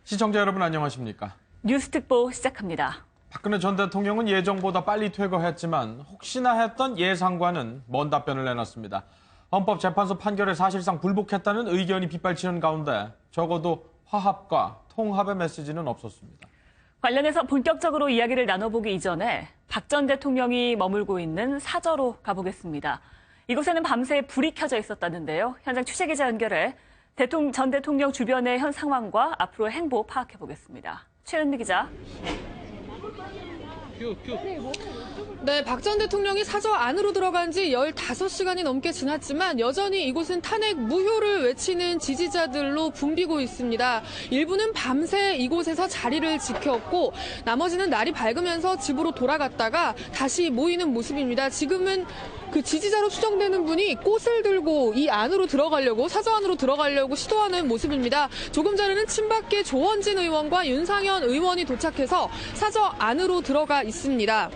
시청자 여러분 안녕하십니까? 뉴스특보 시작합니다. 박근혜 전 대통령은 예정보다 빨리 퇴거했지만 혹시나 했던 예상과는 먼 답변을 내놨습니다. 헌법재판소 판결에 사실상 불복했다는 의견이 빗발치는 가운데 적어도 화합과 통합의 메시지는 없었습니다. 관련해서 본격적으로 이야기를 나눠보기 이전에 박 전 대통령이 머물고 있는 사저로 가보겠습니다. 이곳에는 밤새 불이 켜져 있었다는데요. 현장 취재기자 연결해 전 대통령 주변의 현 상황과 앞으로의 행보 파악해보겠습니다. 최은미 기자. 네, 박 전 대통령이 사저 안으로 들어간 지 15시간이 넘게 지났지만 여전히 이곳은 탄핵 무효를 외치는 지지자들로 붐비고 있습니다. 일부는 밤새 이곳에서 자리를 지켰고 나머지는 날이 밝으면서 집으로 돌아갔다가 다시 모이는 모습입니다. 지금은 그 지지자로 추정되는 분이 꽃을 들고 이 안으로 들어가려고, 사저 안으로 들어가려고 시도하는 모습입니다. 조금 전에는 친박계 조원진 의원과 윤상현 의원이 도착해서 사저 안으로 들어가 있습니다.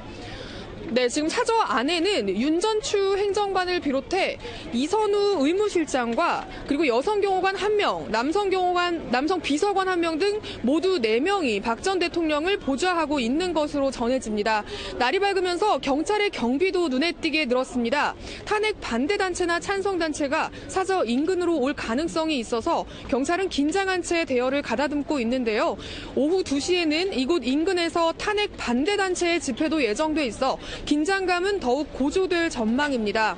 네, 지금 사저 안에는 윤전추 행정관을 비롯해 이선우 의무실장과 그리고 여성경호관 1명, 남성 비서관 1명 등 모두 4명이 박 전 대통령을 보좌하고 있는 것으로 전해집니다. 날이 밝으면서 경찰의 경비도 눈에 띄게 늘었습니다. 탄핵 반대단체나 찬성단체가 사저 인근으로 올 가능성이 있어서 경찰은 긴장한 채 대열을 가다듬고 있는데요. 오후 2시에는 이곳 인근에서 탄핵 반대단체의 집회도 예정돼 있어 긴장감은 더욱 고조될 전망입니다.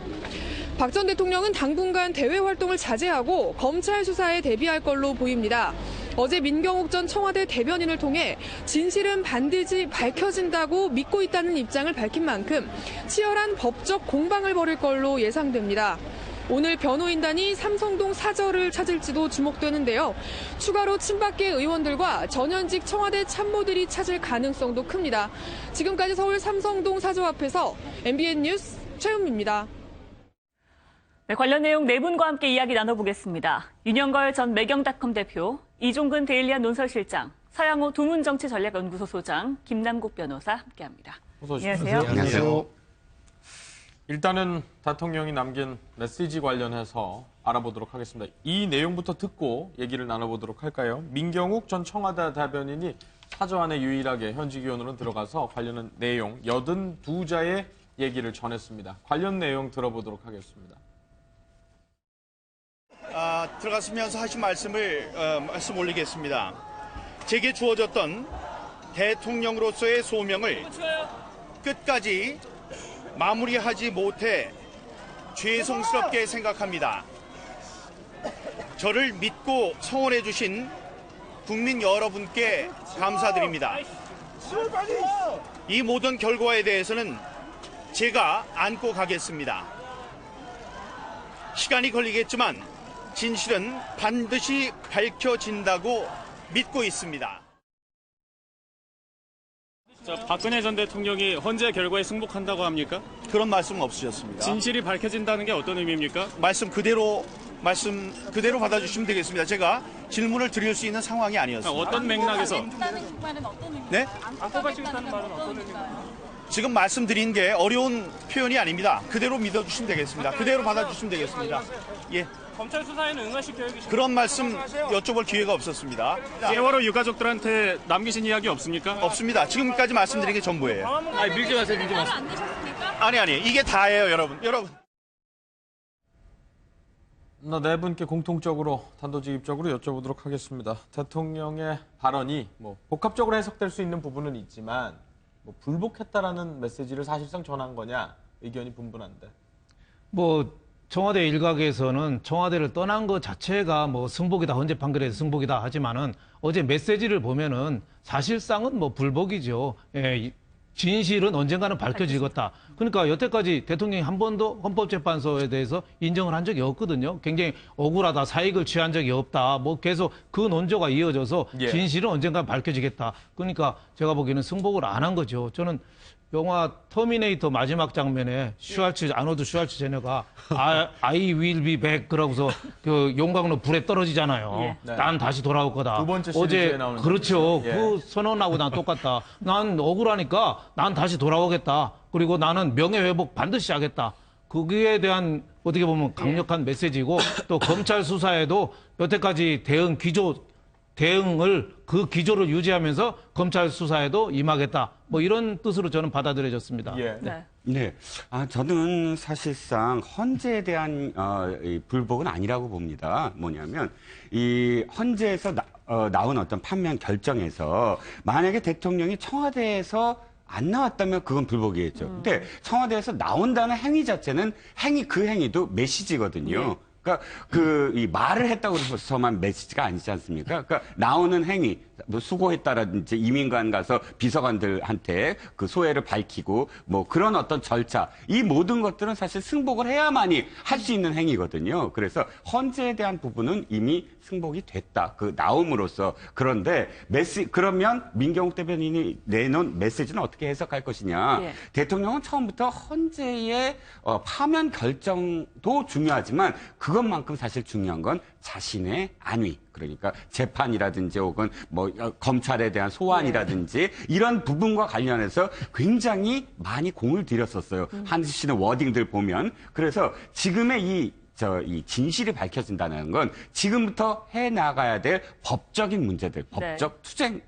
박 전 대통령은 당분간 대외 활동을 자제하고 검찰 수사에 대비할 걸로 보입니다. 어제 민경욱 전 청와대 대변인을 통해 진실은 반드시 밝혀진다고 믿고 있다는 입장을 밝힌 만큼 치열한 법적 공방을 벌일 걸로 예상됩니다. 오늘 변호인단이 삼성동 사저를 찾을지도 주목되는데요. 추가로 친박계 의원들과 전현직 청와대 참모들이 찾을 가능성도 큽니다. 지금까지 서울 삼성동 사저 앞에서 MBN 뉴스 최은미입니다. 네, 관련 내용 4분과 함께 이야기 나눠보겠습니다. 윤영걸 전 매경닷컴 대표, 이종근 데일리안 논설실장, 서양호 두문정치전략연구소 소장, 김남국 변호사 함께합니다. 어서 오십시오. 안녕하세요. 안녕하세요. 일단은 대통령이 남긴 메시지 관련해서 알아보도록 하겠습니다. 이 내용부터 듣고 얘기를 나눠보도록 할까요? 민경욱 전 청와대 대변인이 사저 안에 유일하게 현직 의원으로 들어가서 관련한 내용 82자의 얘기를 전했습니다. 관련 내용 들어보도록 하겠습니다. 들어갔으면서 하신 말씀 올리겠습니다. 제게 주어졌던 대통령으로서의 소명을 끝까지 마무리하지 못해 죄송스럽게 생각합니다. 저를 믿고 성원해 주신 국민 여러분께 감사드립니다. 이 모든 결과에 대해서는 제가 안고 가겠습니다. 시간이 걸리겠지만 진실은 반드시 밝혀진다고 믿고 있습니다. 박근혜 전 대통령이 헌재 결과에 승복한다고 합니까? 그런 말씀은 없으셨습니다. 진실이 밝혀진다는 게 어떤 의미입니까? 말씀 그대로 받아주시면 되겠습니다. 제가 질문을 드릴 수 있는 상황이 아니었습니다. 어떤 맥락에서? 네? 안고 가시겠다는 말은 어떤 의미입니까? 지금 말씀드린 게 어려운 표현이 아닙니다. 그대로 믿어주시면 되겠습니다. 그대로 받아주시면 되겠습니다. 예. 검찰 수사에는 응하실 계획이십니까? 그런 말씀 여쭤볼 기회가 없었습니다. 세월호 유가족들한테 남기신 이야기 없습니까? 없습니다. 지금까지 말씀드린 게 전부예요. 아니, 밀지 마세요. 아니, 이게 다예요, 여러분. 네 분께 공통적으로 단도직입적으로 여쭤보도록 하겠습니다. 대통령의 발언이 복합적으로 해석될 수 있는 부분은 있지만 불복했다라는 메시지를 사실상 전한 거냐 의견이 분분한데. 청와대 일각에서는 청와대를 떠난 것 자체가 승복이다, 헌재 판결에서 승복이다 하지만은 어제 메시지를 보면은 사실상은 불복이죠. 예, 진실은 언젠가는 밝혀지겠다. 그러니까 여태까지 대통령이 한 번도 헌법재판소에 대해서 인정을 한 적이 없거든요. 굉장히 억울하다, 사익을 취한 적이 없다. 계속 그 논조가 이어져서 진실은 언젠가 밝혀지겠다. 그러니까 제가 보기에는 승복을 안 한 거죠. 저는 영화 터미네이터 마지막 장면에 아노드 슈왈츠제네가 I will be back 그러고서 그 용광로 불에 떨어지잖아요. 난 다시 돌아올 거다. 두 번째 시리즈에 나오는 그렇죠. 그 선언하고 난 똑같다. 난 억울하니까 난 다시 돌아오겠다. 그리고 나는 명예회복 반드시 하겠다. 거기에 대한 어떻게 보면 강력한 메시지고 또 검찰 수사에도 여태까지 대응 기조 대응을 그 기조를 유지하면서 검찰 수사에도 임하겠다. 뭐 이런 뜻으로 저는 받아들여졌습니다. 예. 네. 네. 저는 사실상 헌재에 대한 이 불복은 아니라고 봅니다. 뭐냐면 이 헌재에서 나온 어떤 판명 결정에서 만약에 대통령이 청와대에서 안 나왔다면 그건 불복이겠죠. 근데 청와대에서 나온다는 행위 자체는 그 행위도 메시지거든요. 그러니까 이 말을 했다고 해서만 메시지가 아니지 않습니까? 그러니까 나오는 행위, 뭐 수고했다라든지 이민관 가서 비서관들한테 그 소회를 밝히고 뭐 그런 어떤 절차, 이 모든 것들은 사실 승복을 해야만이 할 수 있는 행위거든요. 그래서 헌재에 대한 부분은 이미 승복이 됐다. 그 나옴으로써. 그런데 그러면 민경욱 대변인이 내놓은 메시지는 어떻게 해석할 것이냐? 예. 대통령은 처음부터 헌재의 파면 결정도 중요하지만 그것만큼 사실 중요한 건 자신의 안위, 그러니까 재판이라든지 혹은 뭐 검찰에 대한 소환이라든지 이런 부분과 관련해서 굉장히 많이 공을 들였었어요. 한수 씨는 워딩들 보면. 그래서 지금의 이 진실이 밝혀진다는 건 지금부터 해 나가야 될 법적인 문제들, 법적 투쟁,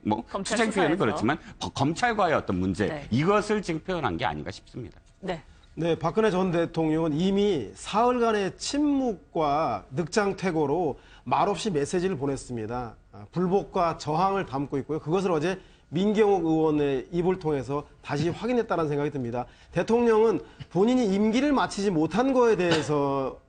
투쟁 표현은 그렇지만 검찰과의 어떤 문제, 네. 이것을 지금 표현한 게 아닌가 싶습니다. 네. 네, 박근혜 전 대통령은 이미 사흘간의 침묵과 늑장퇴고로 말없이 메시지를 보냈습니다. 불복과 저항을 담고 있고요. 그것을 어제 민경욱 의원의 입을 통해서 다시 확인했다는 생각이 듭니다. 대통령은 본인이 임기를 마치지 못한 거에 대해서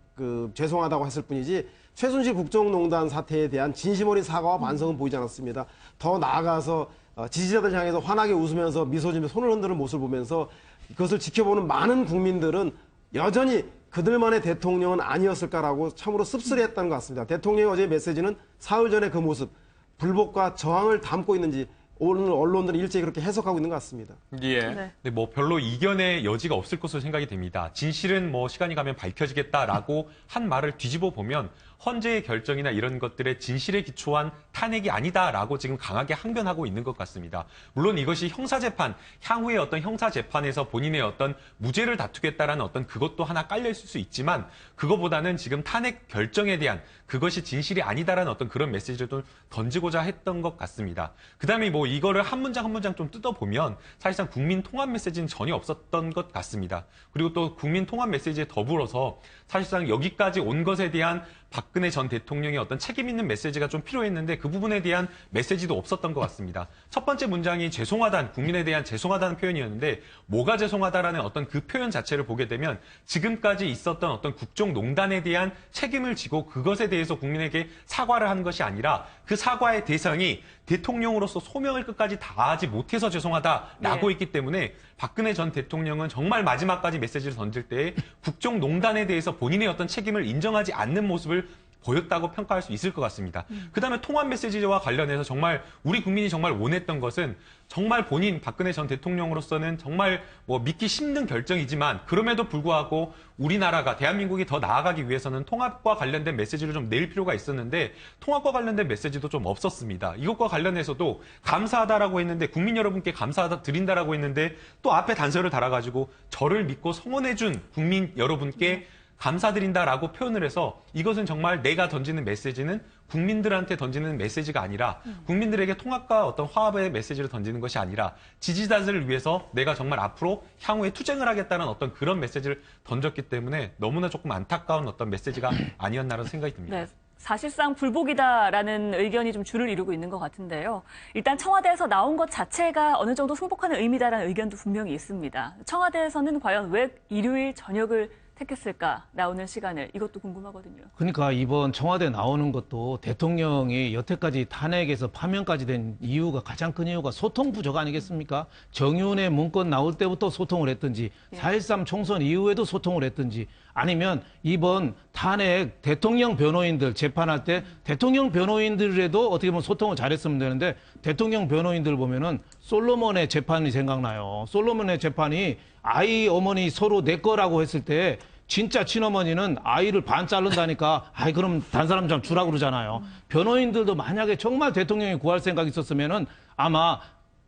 죄송하다고 했을 뿐이지 최순실 국정농단 사태에 대한 진심 어린 사과와 반성은 보이지 않았습니다. 더 나아가서 지지자들 향해서 환하게 웃으면서 미소 지으며 손을 흔드는 모습을 보면서 그것을 지켜보는 많은 국민들은 여전히 그들만의 대통령은 아니었을까라고 참으로 씁쓸해했다는 것 같습니다. 대통령의 어제 메시지는 사흘 전의 그 모습, 불복과 저항을 담고 있는지 오늘 언론들은 일제히 그렇게 해석하고 있는 것 같습니다. 예. 네. 네, 뭐 별로 이견의 여지가 없을 것으로 생각이 됩니다. 진실은 뭐 시간이 가면 밝혀지겠다라고 한 말을 뒤집어 보면 헌재의 결정이나 이런 것들의 진실에 기초한 탄핵이 아니다라고 지금 강하게 항변하고 있는 것 같습니다. 물론 이것이 형사재판, 향후의 어떤 형사재판에서 본인의 어떤 무죄를 다투겠다라는 어떤 그것도 하나 깔려있을 수 있지만 그거보다는 지금 탄핵 결정에 대한 그것이 진실이 아니다라는 어떤 그런 메시지를 좀 던지고자 했던 것 같습니다. 그다음에 뭐 이거를 한 문장 한 문장 좀 뜯어보면 사실상 국민 통합 메시지는 전혀 없었던 것 같습니다. 그리고 또 국민 통합 메시지에 더불어서 사실상 여기까지 온 것에 대한 박근혜 전 대통령의 어떤 책임 있는 메시지가 좀 필요했는데 그 부분에 대한 메시지도 없었던 것 같습니다. 첫 번째 문장이 죄송하다는, 국민에 대한 죄송하다는 표현이었는데 뭐가 죄송하다라는 어떤 그 표현 자체를 보게 되면 지금까지 있었던 어떤 국정농단에 대한 책임을 지고 그것에 대해서 국민에게 사과를 한 것이 아니라 그 사과의 대상이 대통령으로서 소명을 끝까지 다하지 못해서 죄송하다라고 네. 있기 때문에 박근혜 전 대통령은 정말 마지막까지 메시지를 던질 때 국정농단에 대해서 본인의 어떤 책임을 인정하지 않는 모습을 보였다고 평가할 수 있을 것 같습니다. 그다음에 통합 메시지와 관련해서 정말 우리 국민이 정말 원했던 것은 정말 본인 박근혜 전 대통령으로서는 정말 뭐 믿기 힘든 결정이지만 그럼에도 불구하고 우리나라가 대한민국이 더 나아가기 위해서는 통합과 관련된 메시지를 좀 낼 필요가 있었는데 통합과 관련된 메시지도 좀 없었습니다. 이것과 관련해서도 감사하다라고 했는데 국민 여러분께 감사하다 드린다라고 했는데 또 앞에 단서를 달아가지고 저를 믿고 성원해준 국민 여러분께 감사드린다라고 표현을 해서 이것은 정말 내가 던지는 메시지는 국민들한테 던지는 메시지가 아니라 국민들에게 통합과 어떤 화합의 메시지를 던지는 것이 아니라 지지자들을 위해서 내가 정말 앞으로 향후에 투쟁을 하겠다는 어떤 그런 메시지를 던졌기 때문에 너무나 조금 안타까운 어떤 메시지가 아니었나라는 생각이 듭니다. 네. 사실상 불복이다라는 의견이 좀 줄을 이루고 있는 것 같은데요. 일단 청와대에서 나온 것 자체가 어느 정도 승복하는 의미다라는 의견도 분명히 있습니다. 청와대에서는 과연 왜 일요일 저녁을 택했을까? 나오는 시간을. 이것도 궁금하거든요. 그러니까 이번 청와대 나오는 것도 대통령이 여태까지 탄핵에서 파면까지 된 이유가 가장 큰 이유가 소통 부족 아니겠습니까? 정윤의 문건 나올 때부터 소통을 했든지 4.13 총선 이후에도 소통을 했든지 아니면 이번 탄핵 대통령 변호인들 재판할 때 대통령 변호인들에도 어떻게 보면 소통을 잘했으면 되는데 대통령 변호인들 보면은 솔로몬의 재판이 생각나요. 솔로몬의 재판이 아이 어머니 서로 내 거라고 했을 때 진짜 친어머니는 아이를 반 자른다니까 아이 그럼 다른 사람 좀 주라고 그러잖아요. 변호인들도 만약에 정말 대통령이 구할 생각이 있었으면은 아마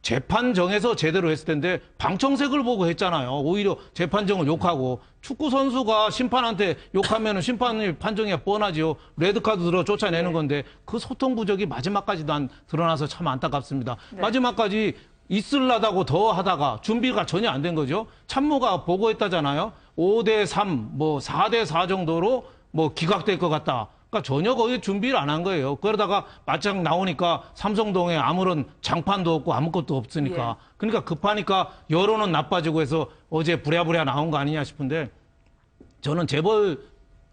재판정에서 제대로 했을 텐데 방청색을 보고 했잖아요. 오히려 재판정을 욕하고 축구 선수가 심판한테 욕하면은 심판이 판정이 뻔하지요. 레드카드 들어 쫓아내는 건데 그 소통 부족이 마지막까지도 안 드러나서 참 안타깝습니다. 마지막까지 있을라다고 더 하다가 준비가 전혀 안 된 거죠. 참모가 보고했다잖아요. 5대3, 뭐 4대4 정도로 뭐 기각될 것 같다. 그러니까 전혀 거의 준비를 안 한 거예요. 그러다가 맞짱 나오니까 삼성동에 아무런 장판도 없고 아무것도 없으니까. 그러니까 급하니까 여론은 나빠지고 해서 어제 부랴부랴 나온 거 아니냐 싶은데 저는 재벌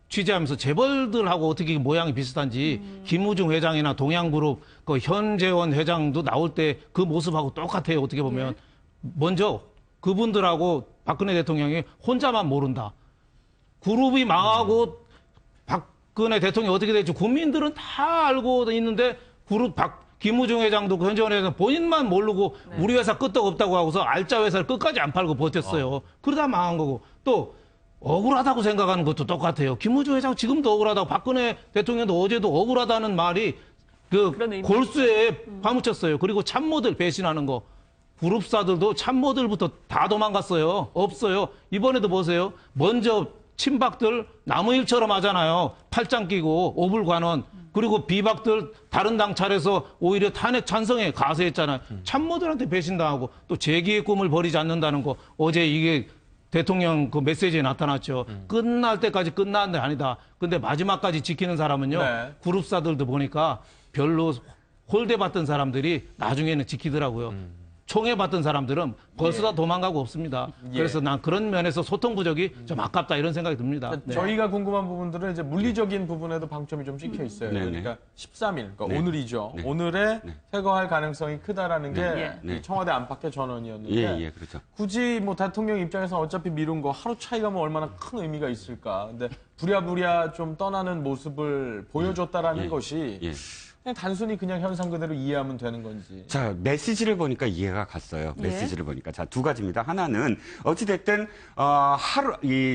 취재하면서 재벌들하고 어떻게 모양이 비슷한지 김우중 회장이나 동양그룹 그 현재원 회장도 나올 때 그 모습하고 똑같아요. 어떻게 보면. 먼저 그분들하고 박근혜 대통령이 혼자만 모른다. 그룹이 망하고 박근혜 대통령이 어떻게 될지 국민들은 다 알고 있는데 그룹 김우중 회장도 그 현재원 회장 본인만 모르고 우리 회사 끄떡없다고 하고서 알짜 회사를 끝까지 안 팔고 버텼어요. 그러다 망한 거고 또 억울하다고 생각하는 것도 똑같아요. 김우중 회장 지금도 억울하다고 박근혜 대통령도 어제도 억울하다는 말이 그 골수에 파묻혔어요. 그리고 참모들 배신하는 거. 그룹사들도 참모들부터 다 도망갔어요. 없어요. 이번에도 보세요. 먼저 친박들 나무일처럼 하잖아요. 팔짱 끼고 오불관원. 그리고 비박들 다른 당 차려서 오히려 탄핵 찬성에 가세했잖아요. 참모들한테 배신당하고 또 재기의 꿈을 버리지 않는다는 거. 어제 이게 대통령 그 메시지에 나타났죠. 끝날 때까지 끝나는 데 아니다. 근데 마지막까지 지키는 사람은요. 그룹사들도 보니까 별로 홀대받던 사람들이 나중에는 지키더라고요. 총애받던 사람들은 벌써 다 도망가고 없습니다. 그래서 난 그런 면에서 소통 부족이 좀 아깝다 이런 생각이 듭니다. 저희가 궁금한 부분들은 이제 물리적인 부분에도 방점이 좀 찍혀 있어요. 그러니까 13일, 그러니까 오늘이죠. 오늘에 퇴거할 가능성이 크다라는 게 청와대 안팎의 전언이었는데 그렇죠. 굳이 뭐 대통령 입장에서 어차피 미룬 거 하루 차이가 뭐 얼마나 큰 의미가 있을까. 근데 부랴부랴 좀 떠나는 모습을 보여줬다라는 것이 그냥 단순히 그냥 현상 그대로 이해하면 되는 건지. 자, 메시지를 보니까 이해가 갔어요. 메시지를 보니까. 자, 두 가지입니다. 하나는 어찌됐든,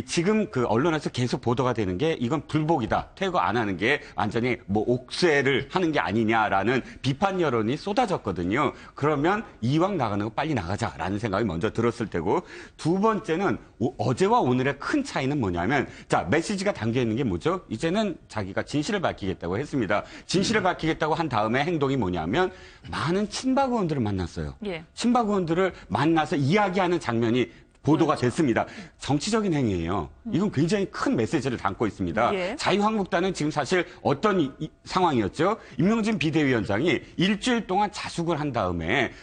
지금 그 언론에서 계속 보도가 되는 게 이건 불복이다. 퇴거 안 하는 게 완전히 뭐 옥쇄를 하는 게 아니냐라는 비판 여론이 쏟아졌거든요. 그러면 이왕 나가는 거 빨리 나가자라는 생각이 먼저 들었을 테고 두 번째는 어제와 오늘의 큰 차이는 뭐냐면 자, 메시지가 담겨 있는 게 뭐죠? 이제는 자기가 진실을 밝히겠다고 했습니다. 진실을 밝히겠다고 한 다음에 행동이 뭐냐면 많은 친박 의원들을 만났어요. 친박 의원들을 만나서 이야기하는 장면이 보도가 됐습니다. 정치적인 행위예요. 이건 굉장히 큰 메시지를 담고 있습니다. 자유한국당은 지금 사실 어떤 상황이었죠? 임명진 비대위원장이 일주일 동안 자숙을 한 다음에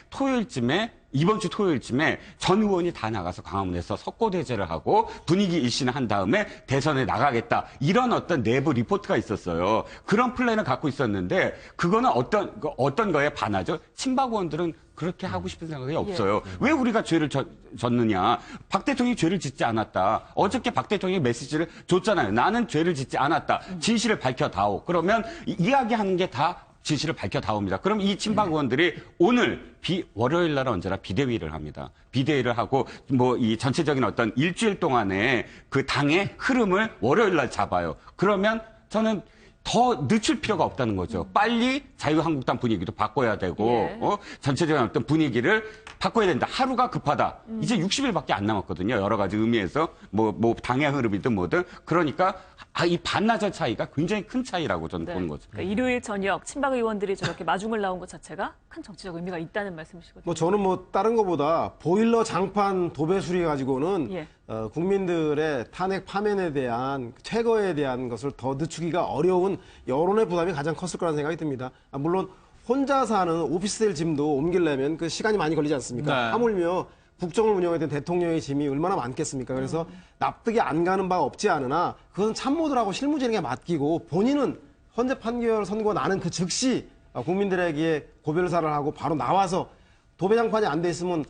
이번 주 토요일쯤에 전 의원이 다 나가서 광화문에서 석고대죄를 하고 분위기 일신을 한 다음에 대선에 나가겠다. 이런 어떤 내부 리포트가 있었어요. 그런 플랜을 갖고 있었는데 그거는 어떤 거에 반하죠? 친박 의원들은 그렇게 하고 싶은 생각이 없어요. 왜 우리가 죄를 졌느냐. 박 대통령이 죄를 짓지 않았다. 어저께 박 대통령이 메시지를 줬잖아요. 나는 죄를 짓지 않았다. 진실을 밝혀다오. 그러면 이야기하는 게 다 진실을 밝혀다옵니다. 그럼 이 친박 의원들이 오늘 월요일 날은 언제나 비대위를 합니다. 비대위를 하고 뭐 이 전체적인 어떤 일주일 동안의 그 당의 흐름을 월요일 날 잡아요. 그러면 저는 더 늦출 필요가 없다는 거죠. 빨리 자유한국당 분위기도 바꿔야 되고 전체적인 어떤 분위기를 바꿔야 된다. 하루가 급하다. 이제 60일밖에 안 남았거든요. 여러 가지 의미에서 뭐 당의 흐름이든 뭐든. 그러니까 이 반나절 차이가 굉장히 큰 차이라고 저는 보는 거죠. 그러니까 일요일 저녁 친박 의원들이 저렇게 마중을 나온 것 자체가 큰 정치적 의미가 있다는 말씀이시거든요. 뭐 저는 뭐 다른 것보다 보일러 장판 도배 수리 가지고는 국민들의 탄핵 파면에 대한 퇴거에 대한 것을 더 늦추기가 어려운 여론의 부담이 가장 컸을 거라는 생각이 듭니다. 물론 혼자 사는 오피스텔 짐도 옮기려면 그 시간이 많이 걸리지 않습니까? 하물며 국정을 운영했던 대통령의 짐이 얼마나 많겠습니까? 그래서 납득이 안 가는 바가 없지 않으나 그건 참모들하고 실무진에게 맡기고 본인은 헌재 판결 선고 나는 그 즉시 국민들에게 고별사를 하고 바로 나와서 도배장판이 안 돼 있으면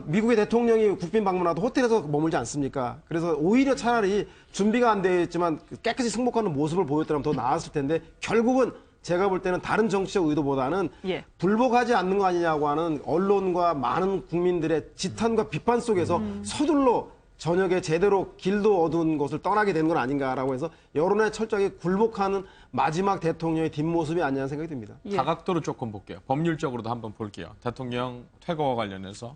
미국의 대통령이 국빈 방문하도 호텔에서 머물지 않습니까? 그래서 오히려 차라리 준비가 안 되어 있지만 깨끗이 승복하는 모습을 보였더라면 더 나았을 텐데 결국은 제가 볼 때는 다른 정치적 의도보다는 불복하지 않는 거 아니냐고 하는 언론과 많은 국민들의 지탄과 비판 속에서 서둘러 저녁에 제대로 길도 어두운 곳을 떠나게 되는 건 아닌가라고 해서 여론에 철저하게 굴복하는 마지막 대통령의 뒷모습이 아니냐는 생각이 듭니다. 다각도로 조금 볼게요. 법률적으로도 한번 볼게요. 대통령 퇴거와 관련해서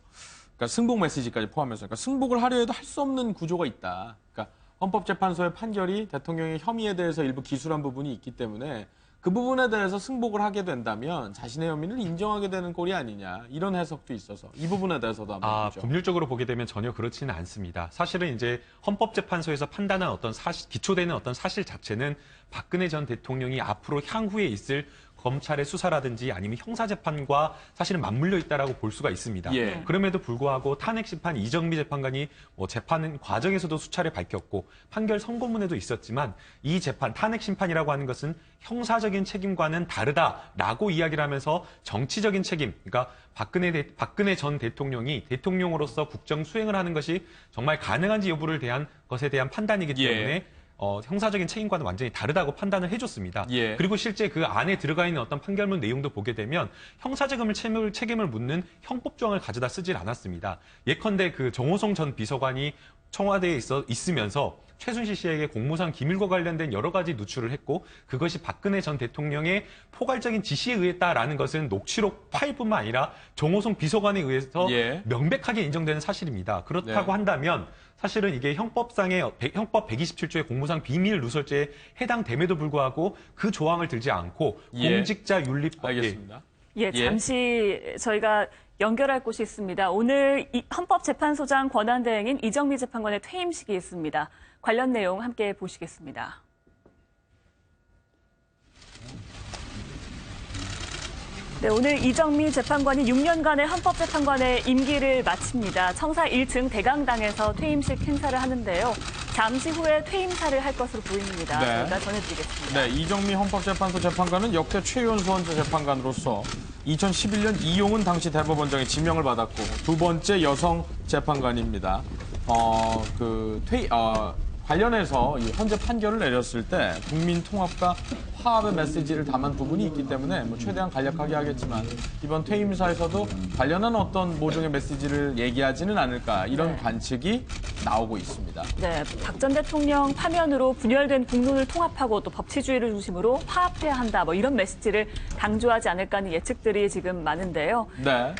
그러니까 승복 메시지까지 포함해서 그러니까 승복을 하려 해도 할 수 없는 구조가 있다. 그러니까 헌법재판소의 판결이 대통령의 혐의에 대해서 일부 기술한 부분이 있기 때문에 그 부분에 대해서 승복을 하게 된다면 자신의 혐의를 인정하게 되는 꼴이 아니냐 이런 해석도 있어서 이 부분에 대해서도 한번 보죠. 법률적으로 보게 되면 전혀 그렇지는 않습니다. 사실은 이제 헌법재판소에서 판단한 어떤 기초되는 어떤 사실 자체는 박근혜 전 대통령이 앞으로 향후에 있을 검찰의 수사라든지 아니면 형사재판과 사실은 맞물려 있다라고 볼 수가 있습니다. 예. 그럼에도 불구하고 탄핵심판 이정미 재판관이 재판 과정에서도 수차례 밝혔고 판결 선고문에도 있었지만 이 재판 탄핵심판이라고 하는 것은 형사적인 책임과는 다르다라고 이야기를 하면서 정치적인 책임, 그러니까 박근혜 전 대통령이 대통령으로서 국정 수행을 하는 것이 정말 가능한지 여부를 대한 것에 대한 판단이기 때문에 형사적인 책임과는 완전히 다르다고 판단을 해줬습니다. 그리고 실제 그 안에 들어가 있는 어떤 판결문 내용도 보게 되면 형사적인 책임을 묻는 형법 조항을 가져다 쓰질 않았습니다. 예컨대 그 정호성 전 비서관이 청와대에 있으면서 최순실 씨에게 공무상 기밀과 관련된 여러 가지 누출을 했고 그것이 박근혜 전 대통령의 포괄적인 지시에 의했다라는 것은 녹취록 파일뿐만 아니라 정호성 비서관에 의해서 명백하게 인정되는 사실입니다. 그렇다고 한다면 사실은 이게 형법 127조의 공무상 비밀 누설죄에 해당됨에도 불구하고 그 조항을 들지 않고 공직자 윤리법. 알겠습니다. 잠시 저희가 연결할 곳이 있습니다. 오늘 헌법재판소장 권한대행인 이정미 재판관의 퇴임식이 있습니다. 관련 내용 함께 보시겠습니다. 네, 오늘 이정미 재판관이 6년간의 헌법재판관의 임기를 마칩니다. 청사 1층 대강당에서 퇴임식 행사를 하는데요. 잠시 후에 퇴임사를 할 것으로 보입니다. 저희가 전해드리겠습니다. 네, 이정미 헌법재판소 재판관은 역대 최연소 헌재 재판관으로서 2011년 이용은 당시 대법원장의 지명을 받았고 두 번째 여성 재판관입니다. 관련해서 이 헌재 판결을 내렸을 때 국민 통합과 화합의 메시지를 담은 부분이 있기 때문에 최대한 간략하게 하겠지만 이번 퇴임사에서도 관련한 어떤 모종의 메시지를 얘기하지는 않을까 이런 관측이 나오고 있습니다. 네, 박 전 대통령 파면으로 분열된 국론을 통합하고 또 법치주의를 중심으로 화합해야 한다. 이런 메시지를 강조하지 않을까 하는 예측들이 지금 많은데요. 네.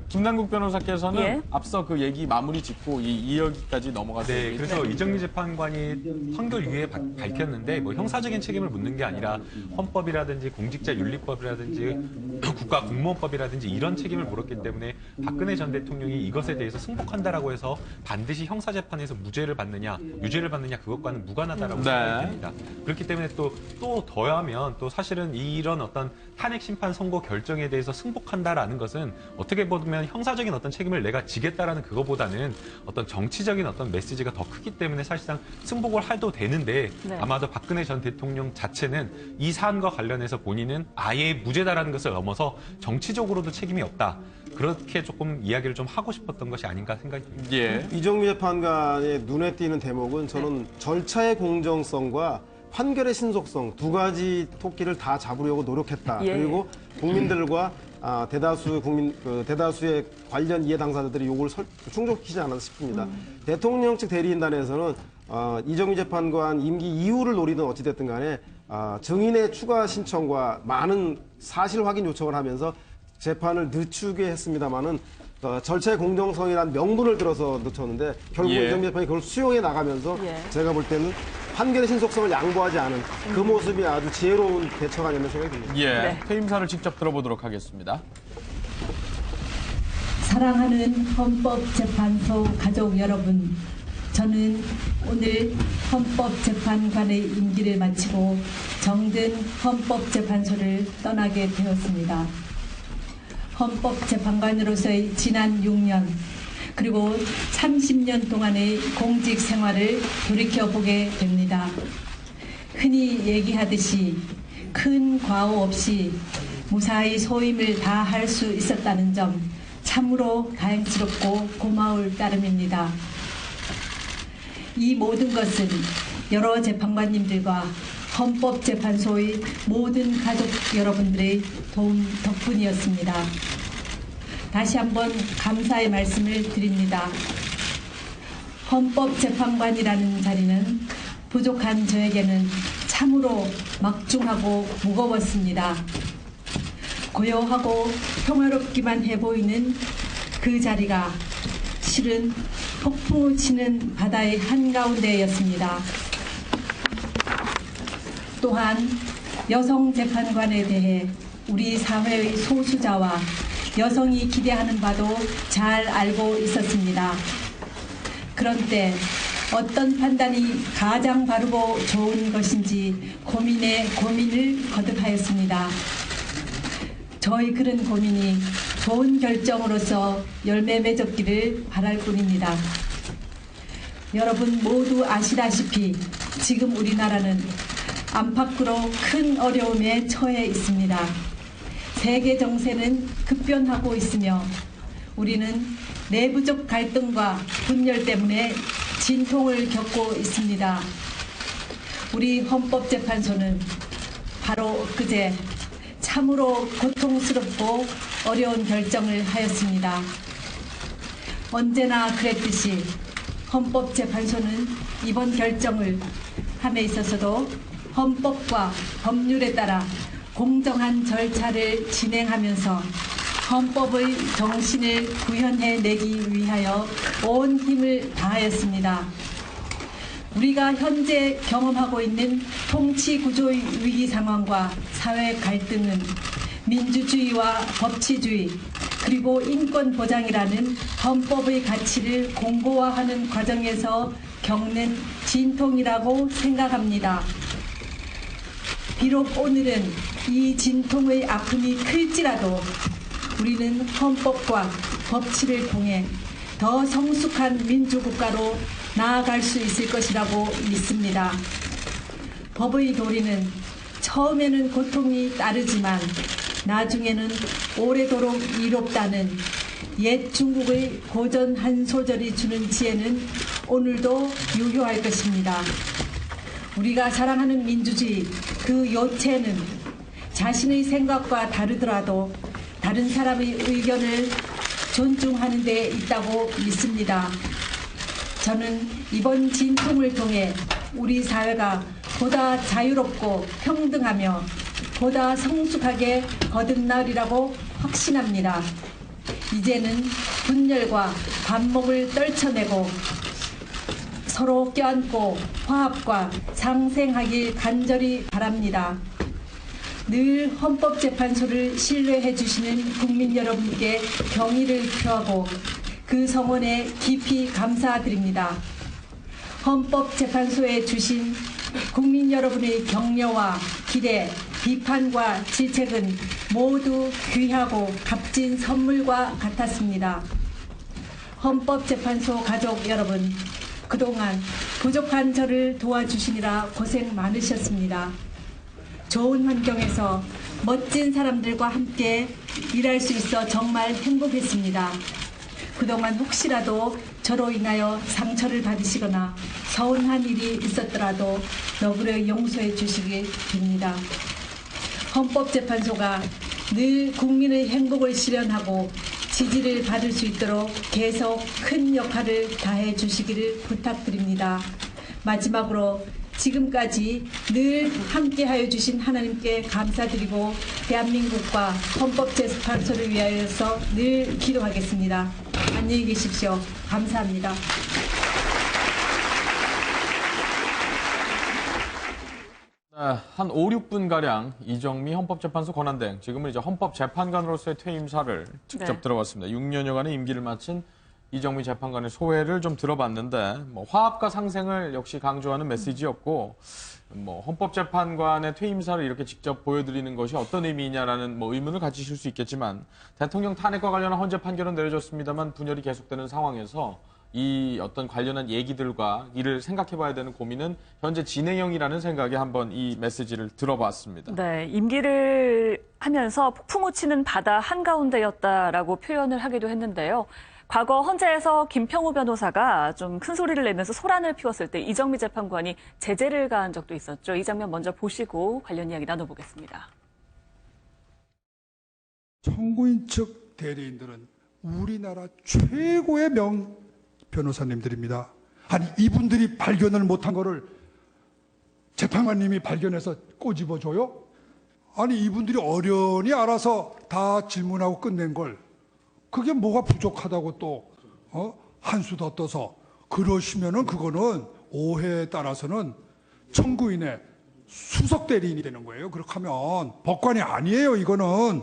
김남국 변호사께서는 앞서 그 얘기 마무리 짓고 이 이야기까지 넘어가서 그래서 이정미 재판관이 판결 이후에 밝혔는데 형사적인 책임을 묻는 게 아니라 헌법이라든지 공직자 윤리법이라든지 국가 공무원법이라든지 이런 책임을 물었기 때문에 박근혜 전 대통령이 이것에 대해서 승복한다라고 해서 반드시 형사재판에서 무죄를 받느냐 유죄를 받느냐 그것과는 무관하다라고 생각이 됩니다. 그렇기 때문에 또 더하면 또 사실은 이런 어떤 탄핵 심판 선고 결정에 대해서 승복한다라는 것은 어떻게 보면 형사적인 어떤 책임을 내가 지겠다라는 그거보다는 어떤 정치적인 어떤 메시지가 더 크기 때문에 사실상 승복을 해도 되는데 아마도 박근혜 전 대통령 자체는 이 사안과 관련해서 본인은 아예 무죄다라는 것을 넘어서 정치적으로도 책임이 없다. 그렇게 조금 이야기를 좀 하고 싶었던 것이 아닌가 생각이 듭니다. 이정미 재판관의 눈에 띄는 대목은 저는 절차의 공정성과 판결의 신속성 두 가지 토끼를 다 잡으려고 노력했다. 그리고 국민들과 대다수의 관련 이해 당사자들이 요걸 충족시키지 않았나 싶습니다. 대통령 측 대리인단에서는 이정미 재판관 임기 이후를 노리든 어찌됐든 간에 증인의 추가 신청과 많은 사실 확인 요청을 하면서 재판을 늦추게 했습니다마는 절차의 공정성이라는 명분을 들어서 늦췄는데 결국 이정미 재판이 그걸 수용해 나가면서 제가 볼 때는 판결의 신속성을 양보하지 않은 그 모습이 아주 지혜로운 대처가 아니었나 생각이 듭니다. 퇴임사를 직접 들어보도록 하겠습니다. 사랑하는 헌법재판소 가족 여러분, 저는 오늘 헌법재판관의 임기를 마치고 정든 헌법재판소를 떠나게 되었습니다. 헌법재판관으로서의 지난 6년 그리고 30년 동안의 공직 생활을 돌이켜보게 됩니다. 흔히 얘기하듯이 큰 과오 없이 무사히 소임을 다할 수 있었다는 점 참으로 다행스럽고 고마울 따름입니다. 이 모든 것은 여러 재판관님들과 헌법재판소의 모든 가족 여러분들의 도움 덕분이었습니다. 다시 한번 감사의 말씀을 드립니다. 헌법재판관이라는 자리는 부족한 저에게는 참으로 막중하고 무거웠습니다. 고요하고 평화롭기만 해 보이는 그 자리가 실은 폭풍우 치는 바다의 한가운데였습니다. 또한 여성 재판관에 대해 우리 사회의 소수자와 여성이 기대하는 바도 잘 알고 있었습니다. 그런 때 어떤 판단이 가장 바르고 좋은 것인지 고민을 거듭하였습니다. 저의 그런 고민이 좋은 결정으로서 열매 맺었기를 바랄 뿐입니다. 여러분 모두 아시다시피 지금 우리나라는 안팎으로 큰 어려움에 처해 있습니다. 세계 정세는 급변하고 있으며 우리는 내부적 갈등과 분열 때문에 진통을 겪고 있습니다. 우리 헌법재판소는 바로 그제 참으로 고통스럽고 어려운 결정을 하였습니다. 언제나 그랬듯이 헌법재판소는 이번 결정을 함에 있어서도 헌법과 법률에 따라 공정한 절차를 진행하면서 헌법의 정신을 구현해내기 위하여 온 힘을 다하였습니다. 우리가 현재 경험하고 있는 통치구조의 위기 상황과 사회 갈등은 민주주의와 법치주의 그리고 인권 보장이라는 헌법의 가치를 공고화하는 과정에서 겪는 진통이라고 생각합니다. 비록 오늘은 이 진통의 아픔이 클지라도 우리는 헌법과 법치를 통해 더 성숙한 민주국가로 나아갈 수 있을 것이라고 믿습니다. 법의 도리는 처음에는 고통이 따르지만 나중에는 오래도록 이롭다는 옛 중국의 고전 한 소절이 주는 지혜는 오늘도 유효할 것입니다. 우리가 사랑하는 민주주의 그 요체는 자신의 생각과 다르더라도 다른 사람의 의견을 존중하는 데 있다고 믿습니다. 저는 이번 진통을 통해 우리 사회가 보다 자유롭고 평등하며 보다 성숙하게 거듭나리라고 확신합니다. 이제는 분열과 반목을 떨쳐내고 서로 껴안고 화합과 상생하길 간절히 바랍니다. 늘 헌법재판소를 신뢰해 주시는 국민 여러분께 경의를 표하고 그 성원에 깊이 감사드립니다. 헌법재판소에 주신 국민 여러분의 격려와 기대, 비판과 질책은 모두 귀하고 값진 선물과 같았습니다. 헌법재판소 가족 여러분, 그동안 부족한 저를 도와주시느라 고생 많으셨습니다. 좋은 환경에서 멋진 사람들과 함께 일할 수 있어 정말 행복했습니다. 그동안 혹시라도 저로 인하여 상처를 받으시거나 서운한 일이 있었더라도 너그러 용서해 주시기 바랍니다. 헌법재판소가 늘 국민의 행복을 실현하고 지지를 받을 수 있도록 계속 큰 역할을 다해 주시기를 부탁드립니다. 마지막으로 지금까지 늘 함께하여 주신 하나님께 감사드리고 대한민국과 헌법재판소를 위하여서 늘 기도하겠습니다. 안녕히 계십시오. 감사합니다. 한 5, 6분가량 이정미 헌법재판소 권한대행, 지금은 이제 헌법재판관으로서의 퇴임사를 직접 들어봤습니다. 6년여간의 임기를 마친 이정미 재판관의 소회를 좀 들어봤는데, 화합과 상생을 역시 강조하는 메시지였고, 헌법재판관의 퇴임사를 이렇게 직접 보여드리는 것이 어떤 의미냐라는 의문을 가지실 수 있겠지만, 대통령 탄핵과 관련한 헌재 판결은 내려졌습니다만 분열이 계속되는 상황에서 이 어떤 관련한 얘기들과 이를 생각해봐야 되는 고민은 현재 진행형이라는 생각에 한번 이 메시지를 들어봤습니다. 네, 임기를 하면서 폭풍우 치는 바다 한가운데였다라고 표현을 하기도 했는데요. 과거 헌재에서 김평우 변호사가 좀 큰 소리를 내면서 소란을 피웠을 때 이정미 재판관이 제재를 가한 적도 있었죠. 이 장면 먼저 보시고 관련 이야기 나눠보겠습니다. 청구인 측 대리인들은 우리나라 최고의 명 변호사님들입니다. 아니 이분들이 발견을 못한 거를 재판관님이 발견해서 꼬집어줘요? 아니 이분들이 어련히 알아서 다 질문하고 끝낸 걸 그게 뭐가 부족하다고 또 한 수 더 떠서 그러시면은 그거는 오해에 따라서는 청구인의 수석 대리인이 되는 거예요. 그렇게 하면 법관이 아니에요. 이거는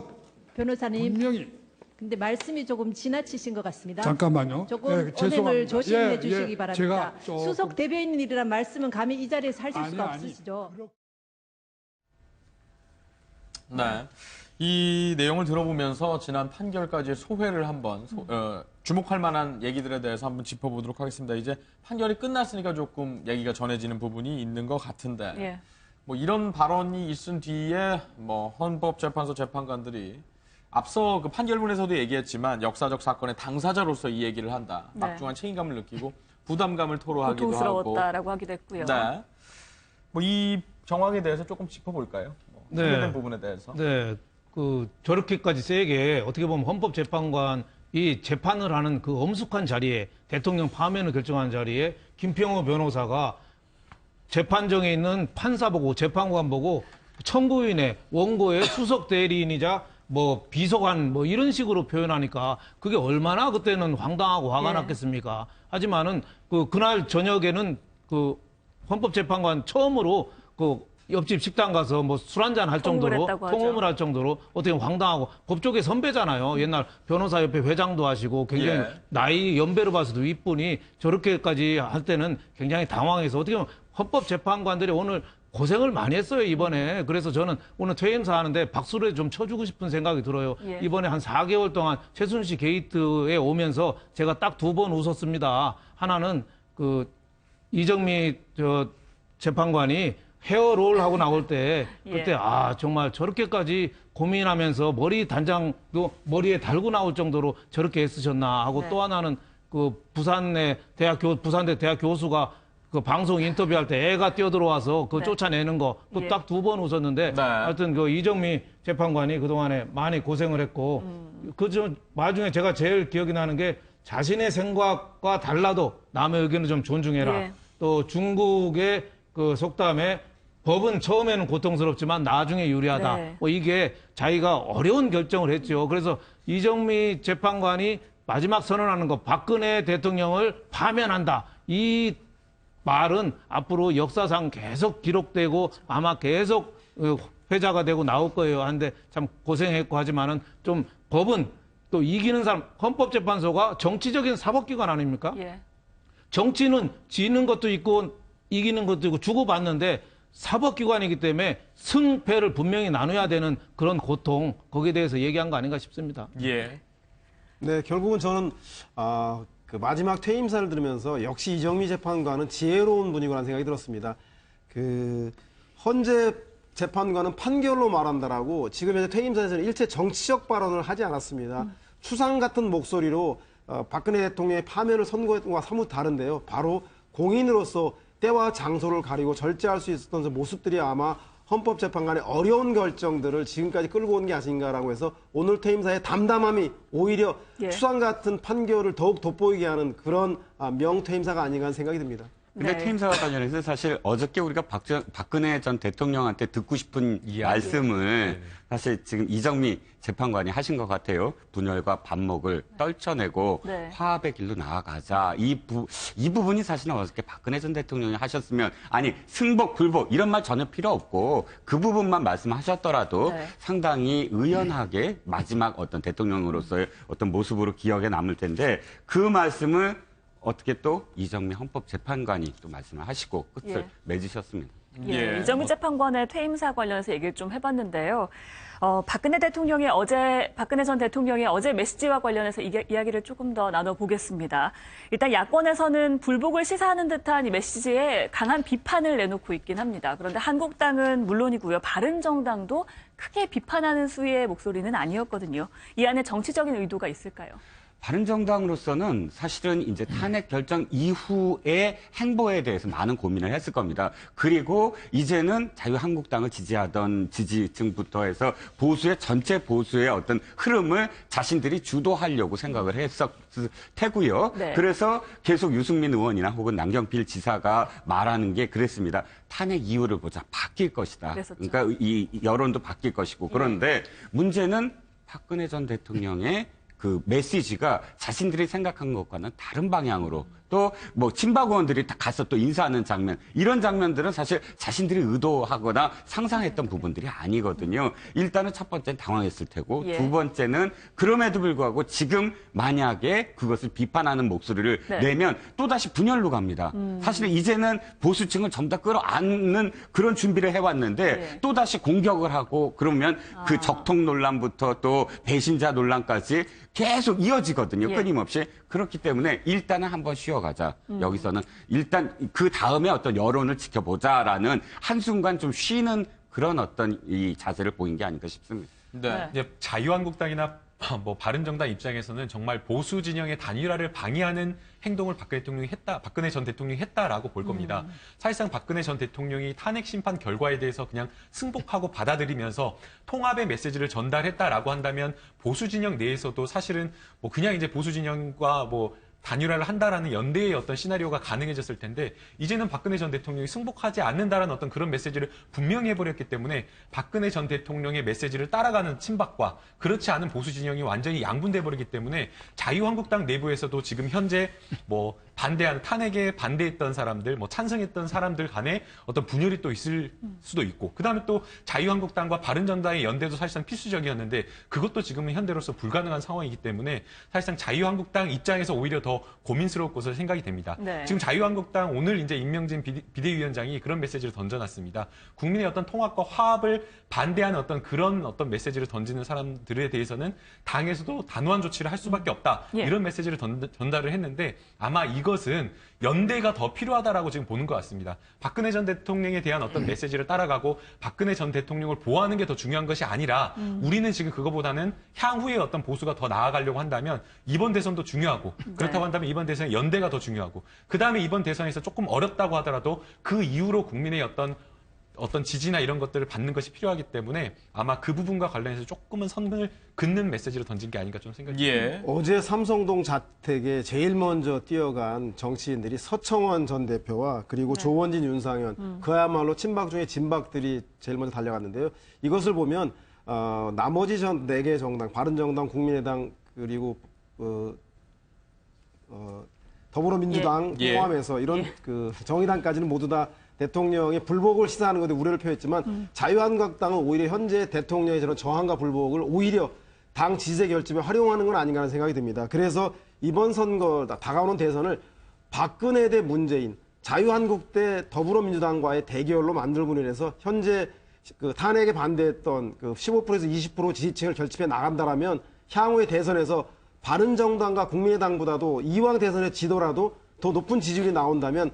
변호사님. 분명히 근데 말씀이 조금 지나치신 것 같습니다. 잠깐만요. 조금 예, 언행을 죄송합니다. 조심해 예, 주시기 예, 바랍니다. 제가 조금- 수석 대변인이라는 말씀은 감히 이 자리에서 하실 아니, 수가 아니. 없으시죠. 네. 이 내용을 들어보면서 지난 판결까지의 소회를 한번 주목할 만한 얘기들에 대해서 한번 짚어보도록 하겠습니다. 이제 판결이 끝났으니까 조금 얘기가 전해지는 부분이 있는 것 같은데 예. 뭐 이런 발언이 있은 뒤에 뭐 헌법재판소 재판관들이 앞서 그 판결문에서도 얘기했지만 역사적 사건의 당사자로서 이 얘기를 한다. 네. 막중한 책임감을 느끼고 부담감을 토로하기도 하고. 고통스러웠다라고 하기도 했고요. 네. 뭐 이 정황에 대해서 조금 짚어볼까요? 뭐 네. 소개된 부분에 대해서. 네, 저렇게까지 세게 어떻게 보면 헌법재판관이 재판을 하는 그 엄숙한 자리에 대통령 파면을 결정한 자리에 김평호 변호사가 재판정에 있는 판사 보고 재판관 보고 청구인의 원고의 수석 대리인이자 뭐 비서관 뭐 이런 식으로 표현하니까 그게 얼마나 그때는 황당하고 화가 예. 났겠습니까? 하지만은 그날 저녁에는 헌법재판관 처음으로 옆집 식당 가서 뭐 술 한잔 할 통음을 정도로 했다고 하죠. 통음을 할 정도로 어떻게 보면 황당하고 법조계 선배잖아요. 옛날 변호사협회 회장도 하시고 굉장히 예. 나이 연배로 봐서도 이분이 저렇게까지 할 때는 굉장히 당황해서 어떻게 보면 헌법재판관들이 오늘 고생을 많이 했어요, 이번에. 그래서 저는 오늘 퇴임사 하는데 박수를 좀 쳐주고 싶은 생각이 들어요. 예. 이번에 한 4개월 동안 최순실 게이트에 오면서 제가 딱 2번 웃었습니다. 하나는 이정미 재판관이 헤어롤 하고 나올 때 그때 예. 정말 저렇게까지 고민하면서 머리 단장도 머리에 달고 나올 정도로 저렇게 애쓰셨나 하고 네. 또 하나는 부산대 대학 교수가 그 방송 인터뷰할 때 애가 뛰어들어와서 네. 쫓아내는 거 또 예. 딱 2번 웃었는데 네. 하여튼 이정미 재판관이 그동안에 많이 고생을 했고 그 와중에 제가 제일 기억이 나는 게 자신의 생각과 달라도 남의 의견을 좀 존중해라. 예. 또 중국의 속담에 법은 처음에는 고통스럽지만 나중에 유리하다. 네. 뭐 이게 자기가 어려운 결정을 했죠. 그래서 이정미 재판관이 마지막 선언하는 거 박근혜 대통령을 파면한다. 이 말은 앞으로 역사상 계속 기록되고 아마 계속 회자가 되고 나올 거예요. 한데 참 고생했고 하지만은 좀 법은 또 이기는 사람 헌법재판소가 정치적인 사법기관 아닙니까? 예. 정치는 지는 것도 있고 이기는 것도 있고 주고받는데 사법기관이기 때문에 승패를 분명히 나눠야 되는 그런 고통 거기에 대해서 얘기한 거 아닌가 싶습니다. 예. 네, 결국은 저는 그 마지막 퇴임사를 들으면서 역시 이정미 재판관은 지혜로운 분이구나 생각이 들었습니다. 헌재 재판관은 판결로 말한다라고 지금 현재 퇴임사에서는 일체 정치적 발언을 하지 않았습니다. 추상 같은 목소리로 박근혜 대통령의 파면을 선고했던 것과 사뭇 다른데요. 바로 공인으로서 때와 장소를 가리고 절제할 수 있었던 모습들이 아마 헌법재판관의 어려운 결정들을 지금까지 끌고 온 게 아닌가라고 해서 오늘 퇴임사의 담담함이 오히려 예. 추상 같은 판결을 더욱 돋보이게 하는 그런 명퇴임사가 아닌가 하는 생각이 듭니다. 근데 네. 퇴임사와 관련해서 사실 어저께 우리가 박근혜 전 대통령한테 듣고 싶은 말씀을 사실 지금 이정미 재판관이 하신 것 같아요. 분열과 반목을 떨쳐내고 네. 화합의 길로 나아가자. 이 부분이 사실은 어저께 박근혜 전 대통령이 하셨으면 아니 승복 불복 이런 말 전혀 필요 없고 그 부분만 말씀하셨더라도 네. 상당히 의연하게 마지막 어떤 대통령으로서의 어떤 모습으로 기억에 남을 텐데 그 말씀을 어떻게 또 이정미 헌법재판관이 또 말씀을 하시고 끝을 예. 맺으셨습니다. 예. 이정미 재판관의 퇴임사 관련해서 얘기를 좀 해봤는데요. 박근혜 전 대통령의 어제 메시지와 관련해서 이야기를 조금 더 나눠보겠습니다. 일단 야권에서는 불복을 시사하는 듯한 이 메시지에 강한 비판을 내놓고 있긴 합니다. 그런데 한국당은 물론이고요. 바른정당도 크게 비판하는 수위의 목소리는 아니었거든요. 이 안에 정치적인 의도가 있을까요? 바른정당으로서는 사실은 이제 탄핵 결정 이후의 행보에 대해서 많은 고민을 했을 겁니다. 그리고 이제는 자유한국당을 지지하던 지지층부터 해서 전체 보수의 어떤 흐름을 자신들이 주도하려고 생각을 했었을 테고요. 네. 그래서 계속 유승민 의원이나 혹은 남경필 지사가 말하는 게 그랬습니다. 탄핵 이유를 보자. 바뀔 것이다. 그랬었죠. 그러니까 이 여론도 바뀔 것이고. 그런데 문제는 박근혜 전 대통령의 그 메시지가 자신들이 생각한 것과는 다른 방향으로 또 뭐 친박 의원들이 다 가서 또 인사하는 장면 이런 장면들은 사실 자신들이 의도하거나 상상했던 부분들이 아니거든요. 일단은 첫 번째는 당황했을 테고 예. 두 번째는 그럼에도 불구하고 지금 만약에 그것을 비판하는 목소리를 네. 내면 또다시 분열로 갑니다. 사실 이제는 보수층을 전부 다 끌어안는 그런 준비를 해왔는데 예. 또다시 공격을 하고 그러면 그 적통 논란부터 또 배신자 논란까지 계속 이어지거든요. 예. 끊임없이. 그렇기 때문에 일단은 한번 쉬어가자. 여기서는 일단 그 다음에 어떤 여론을 지켜보자라는 한순간 좀 쉬는 그런 어떤 이 자세를 보인 게 아닌가 싶습니다. 네. 이제 자유한국당이나 뭐 바른정당 입장에서는 정말 보수 진영의 단일화를 방해하는 행동을 박근혜 전 대통령이 했다라고 볼 겁니다. 사실상 박근혜 전 대통령이 탄핵 심판 결과에 대해서 그냥 승복하고 받아들이면서 통합의 메시지를 전달했다라고 한다면 보수 진영 내에서도 사실은 뭐 그냥 이제 보수 진영과 뭐 단일화를 한다라는 연대의 어떤 시나리오가 가능해졌을 텐데 이제는 박근혜 전 대통령이 승복하지 않는다라는 어떤 그런 메시지를 분명히 해버렸기 때문에 박근혜 전 대통령의 메시지를 따라가는 친박과 그렇지 않은 보수 진영이 완전히 양분돼 버리기 때문에 자유한국당 내부에서도 지금 현재 뭐 탄핵에 반대했던 사람들, 뭐 찬성했던 사람들 간에 어떤 분열이 또 있을 수도 있고, 그 다음에 또 자유한국당과 바른정당의 연대도 사실상 필수적이었는데 그것도 지금은 현대로서 불가능한 상황이기 때문에 사실상 자유한국당 입장에서 오히려 더 고민스러울 것으로 생각이 됩니다. 네. 지금 자유한국당 오늘 이제 임명진 비대위원장이 그런 메시지를 던져놨습니다. 국민의 어떤 통합과 화합을 반대하는 그런 메시지를 던지는 사람들에 대해서는 당에서도 단호한 조치를 할 수밖에 없다. 예. 이런 메시지를 전달을 했는데 아마 이것은 연대가 더 필요하다라고 지금 보는 것 같습니다. 박근혜 전 대통령에 대한 어떤 메시지를 따라가고 박근혜 전 대통령을 보호하는 게 더 중요한 것이 아니라 우리는 지금 그거보다는 향후에 어떤 보수가 더 나아가려고 한다면 이번 대선도 중요하고 그렇다고 한다면 이번 대선에 연대가 더 중요하고 그 다음에 이번 대선에서 조금 어렵다고 하더라도 그 이후로 국민의 어떤 지지나 이런 것들을 받는 것이 필요하기 때문에 아마 그 부분과 관련해서 조금은 선을 긋는 메시지를 던진 게 아닌가 좀 생각이 듭니다. 예. 어제 삼성동 자택에 제일 먼저 뛰어간 정치인들이 서청원 전 대표와 그리고 조원진, 윤상현 그야말로 친박 중에 진박들이 제일 먼저 달려갔는데요. 이것을 보면 나머지 전 4개 정당, 바른정당, 국민의당 그리고 더불어민주당 예. 포함해서 이런 그 정의당까지는 모두 다 대통령의 불복을 시사하는 것에 우려를 표했지만 자유한국당은 오히려 현재 대통령의 저런 저항과 불복을 오히려 당 지지세 결집에 활용하는 건 아닌가 하는 생각이 듭니다. 그래서 이번 선거, 다가오는 대선을 박근혜 대 문재인, 자유한국 대 더불어민주당과의 대결로 만들분해서 현재 그 탄핵에 반대했던 그 15%에서 20% 지지층을 결집해 나간다라면 향후의 대선에서 바른정당과 국민의당보다도 이왕 대선에 지더라도 더 높은 지지율이 나온다면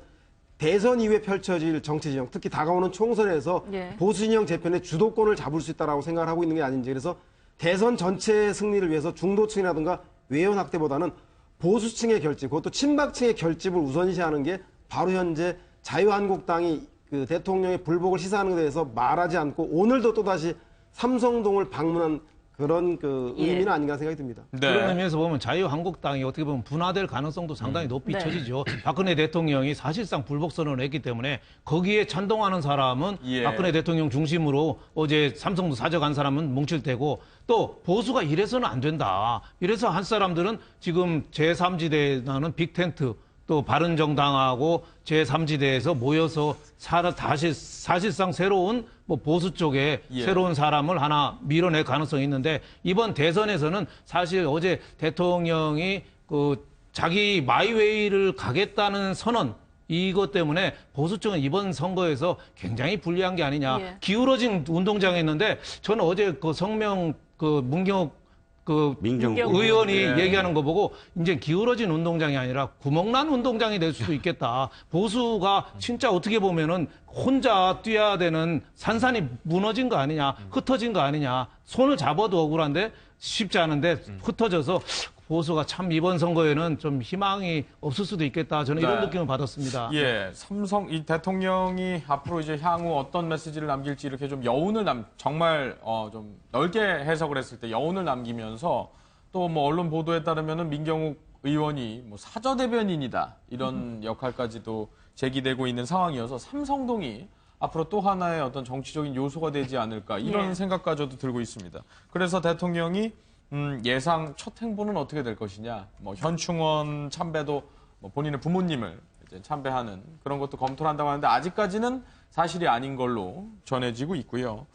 대선 이후에 펼쳐질 정치 진영, 특히 다가오는 총선에서 예. 보수 진영 재편의 주도권을 잡을 수 있다라고 생각을 하고 있는 게 아닌지. 그래서 대선 전체 승리를 위해서 중도층이라든가 외연 확대보다는 보수층의 결집, 그것도 친박층의 결집을 우선시하는 게 바로 현재 자유한국당이 그 대통령의 불복을 시사하는 것에 대해서 말하지 않고 오늘도 또다시 삼성동을 방문한 그런 그 의미는 아닌가 생각이 듭니다. 그런 의미에서 보면 자유한국당이 어떻게 보면 분화될 가능성도 상당히 높이 네. 쳐지죠. 박근혜 대통령이 사실상 불복 선언을 했기 때문에 거기에 찬동하는 사람은 박근혜 대통령 중심으로 어제 삼성도 사저간 사람은 뭉칠 테고 또 보수가 이래서는 안 된다. 이래서 한 사람들은 지금 제3지대라는 빅텐트 또 바른정당하고 제3지대에서 모여서 사실상 새로운 뭐 보수 쪽에 새로운 사람을 하나 밀어낼 가능성이 있는데 이번 대선에서는 사실 어제 대통령이 그 자기 마이웨이를 가겠다는 선언 이것 때문에 보수층은 이번 선거에서 굉장히 불리한 게 아니냐. 예. 기울어진 운동장이었는데 저는 어제 그 성명 그 문경욱 의원이 얘기하는 거 보고 이제 기울어진 운동장이 아니라 구멍난 운동장이 될 수도 있겠다. 보수가 진짜 어떻게 보면은 혼자 뛰어야 되는 산산이 무너진 거 아니냐, 흩어진 거 아니냐. 손을 잡아도 억울한데 쉽지 않은데 흩어져서 보수가 참 이번 선거에는 좀 희망이 없을 수도 있겠다. 저는 이런 네. 느낌을 받았습니다. 예, 이 대통령이 앞으로 이제 향후 어떤 메시지를 남길지 이렇게 좀 여운을 정말 좀 넓게 해석을 했을 때 여운을 남기면서 또 뭐 언론 보도에 따르면은 민경욱 의원이 뭐 사저 대변인이다 이런 역할까지도 제기되고 있는 상황이어서 삼성동이 앞으로 또 하나의 어떤 정치적인 요소가 되지 않을까 이런 예. 생각까지도 들고 있습니다. 그래서 대통령이 예상 첫 행보는 어떻게 될 것이냐, 뭐 현충원 참배도 뭐 본인의 부모님을 이제 참배하는 그런 것도 검토를 한다고 하는데 아직까지는 사실이 아닌 걸로 전해지고 있고요.